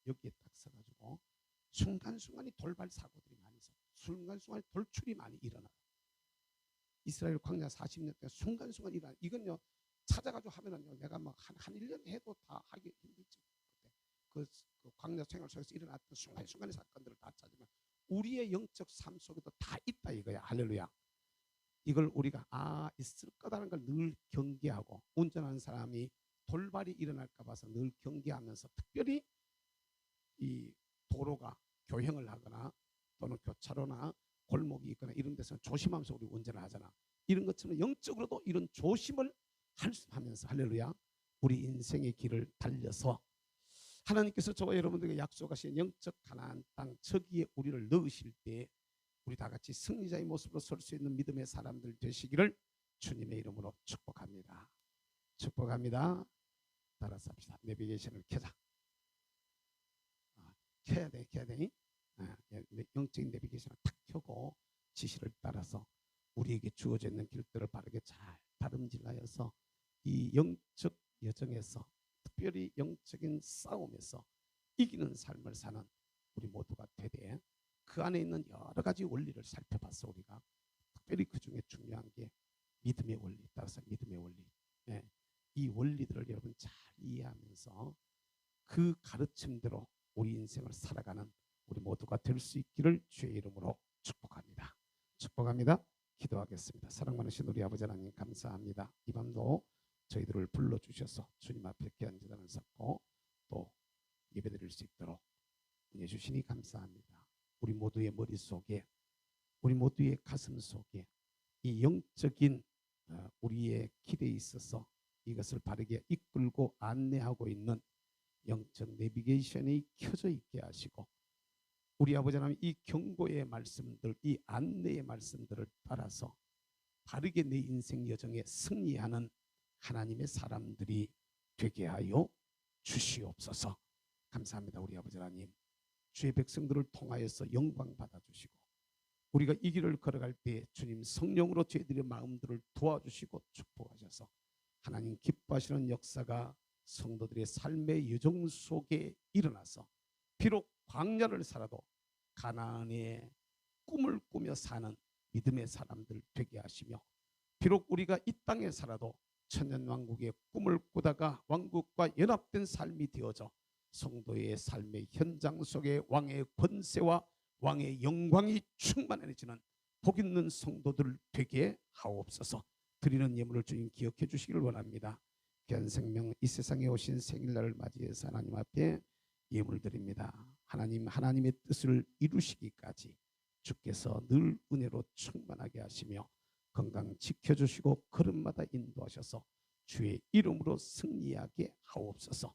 여기에 딱 서가지고 순간순간이 돌발 사고들이 많이 있어. 순간순간이 돌출이 많이 일어나요. 이스라엘 광야 40년 동안 순간순간 일어나. 이건요 찾아가지고 하면은요 내가 막 한 1년 해도 다 하기 힘들지. 그 광야 생활 속에서 일어났던 순간순간의 사건들을 다 찾으면 우리의 영적 삶 속에도 다 있다 이거야. 할렐루야. 이걸 우리가 있을 거다라는 걸 늘 경계하고 운전하는 사람이 돌발이 일어날까 봐서 늘 경계하면서 특별히 이 도로가 교행을 하거나 또는 교차로나 골목이 있거나 이런 데서는 조심하면서 우리 운전을 하잖아. 이런 것처럼 영적으로도 이런 조심을 하면서 할렐루야 우리 인생의 길을 달려서 하나님께서 저와 여러분들에게 약속하신 영적 가나안 땅 저기에 우리를 넣으실 때 우리 다 같이 승리자의 모습으로 설 수 있는 믿음의 사람들 되시기를 주님의 이름으로 축복합니다. 축복합니다. 따라서 합시다. 내비게이션을 켜자. 켜야 돼. 영적인 내비게이션을 탁 켜고 지시를 따라서 우리에게 주어져 있는 길들을 바르게 잘 다름질하여서 이 영적 여정에서, 특별히 영적인 싸움에서 이기는 삶을 사는 우리 모두가 되되, 그 안에 있는 여러 가지 원리를 살펴봤어. 우리가 특별히 그 중에 중요한 게 믿음의 원리, 따라서 믿음의 원리. 예, 이 원리들을 여러분 잘 이해하면서 그 가르침대로 우리 인생을 살아가는 우리 모두가 될 수 있기를 주의 이름으로 축복합니다. 축복합니다. 기도하겠습니다. 사랑 많으신 우리 아버지 하나님 감사합니다. 이 밤도 저희들을 불러주셔서 주님 앞에 귀한 제단을 쌓고 또 예배드릴 수 있도록 은혜 주시니 감사합니다. 우리 모두의 머릿속에, 우리 모두의 가슴 속에 이 영적인 우리의 길에 있어서 이것을 바르게 이끌고 안내하고 있는 영적 내비게이션이 켜져 있게 하시고, 우리 아버지 하나님 이 경고의 말씀들, 이 안내의 말씀들을 따라서 바르게 내 인생 여정에 승리하는 하나님의 사람들이 되게 하여 주시옵소서. 감사합니다. 우리 아버지 하나님, 주의 백성들을 통하여서 영광 받아주시고, 우리가 이 길을 걸어갈 때 주님 성령으로 저희들의 마음들을 도와주시고 축복하셔서 하나님 기뻐하시는 역사가 성도들의 삶의 여정 속에 일어나서, 비록 광야를 살아도 가나안의 꿈을 꾸며 사는 믿음의 사람들 되게 하시며, 비록 우리가 이 땅에 살아도 천년왕국의 꿈을 꾸다가 왕국과 연합된 삶이 되어져 성도의 삶의 현장 속에 왕의 권세와 왕의 영광이 충만해지는 복 있는 성도들 되게 하옵소서. 드리는 예물을 주님 기억해 주시길 원합니다. 귀한 생명 이 세상에 오신 생일날을 맞이해서 하나님 앞에 예물 드립니다. 하나님, 하나님의 뜻을 이루시기까지 주께서 늘 은혜로 충만하게 하시며 건강 지켜주시고 걸음마다 인도하셔서 주의 이름으로 승리하게 하옵소서.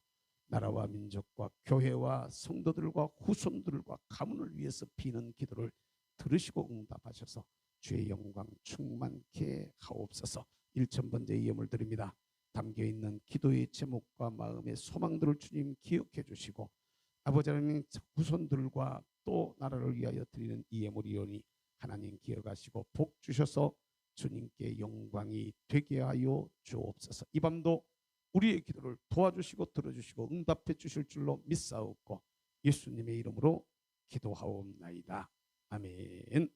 나라와 민족과 교회와 성도들과 후손들과 가문을 위해서 비는 기도를 들으시고 응답하셔서 주의 영광 충만케 하옵소서. 1000번째 예물 드립니다. 담겨있는 기도의 제목과 마음의 소망들을 주님 기억해 주시고, 아버지 하나님 후손들과 또 나라를 위하여 드리는 이 예물이오니 하나님 기억하시고 복 주셔서 주님께 영광이 되게 하여 주옵소서. 이 밤도 우리의 기도를 도와주시고 들어주시고 응답해 주실 줄로 믿사옵고 예수님의 이름으로 기도하옵나이다. 아멘.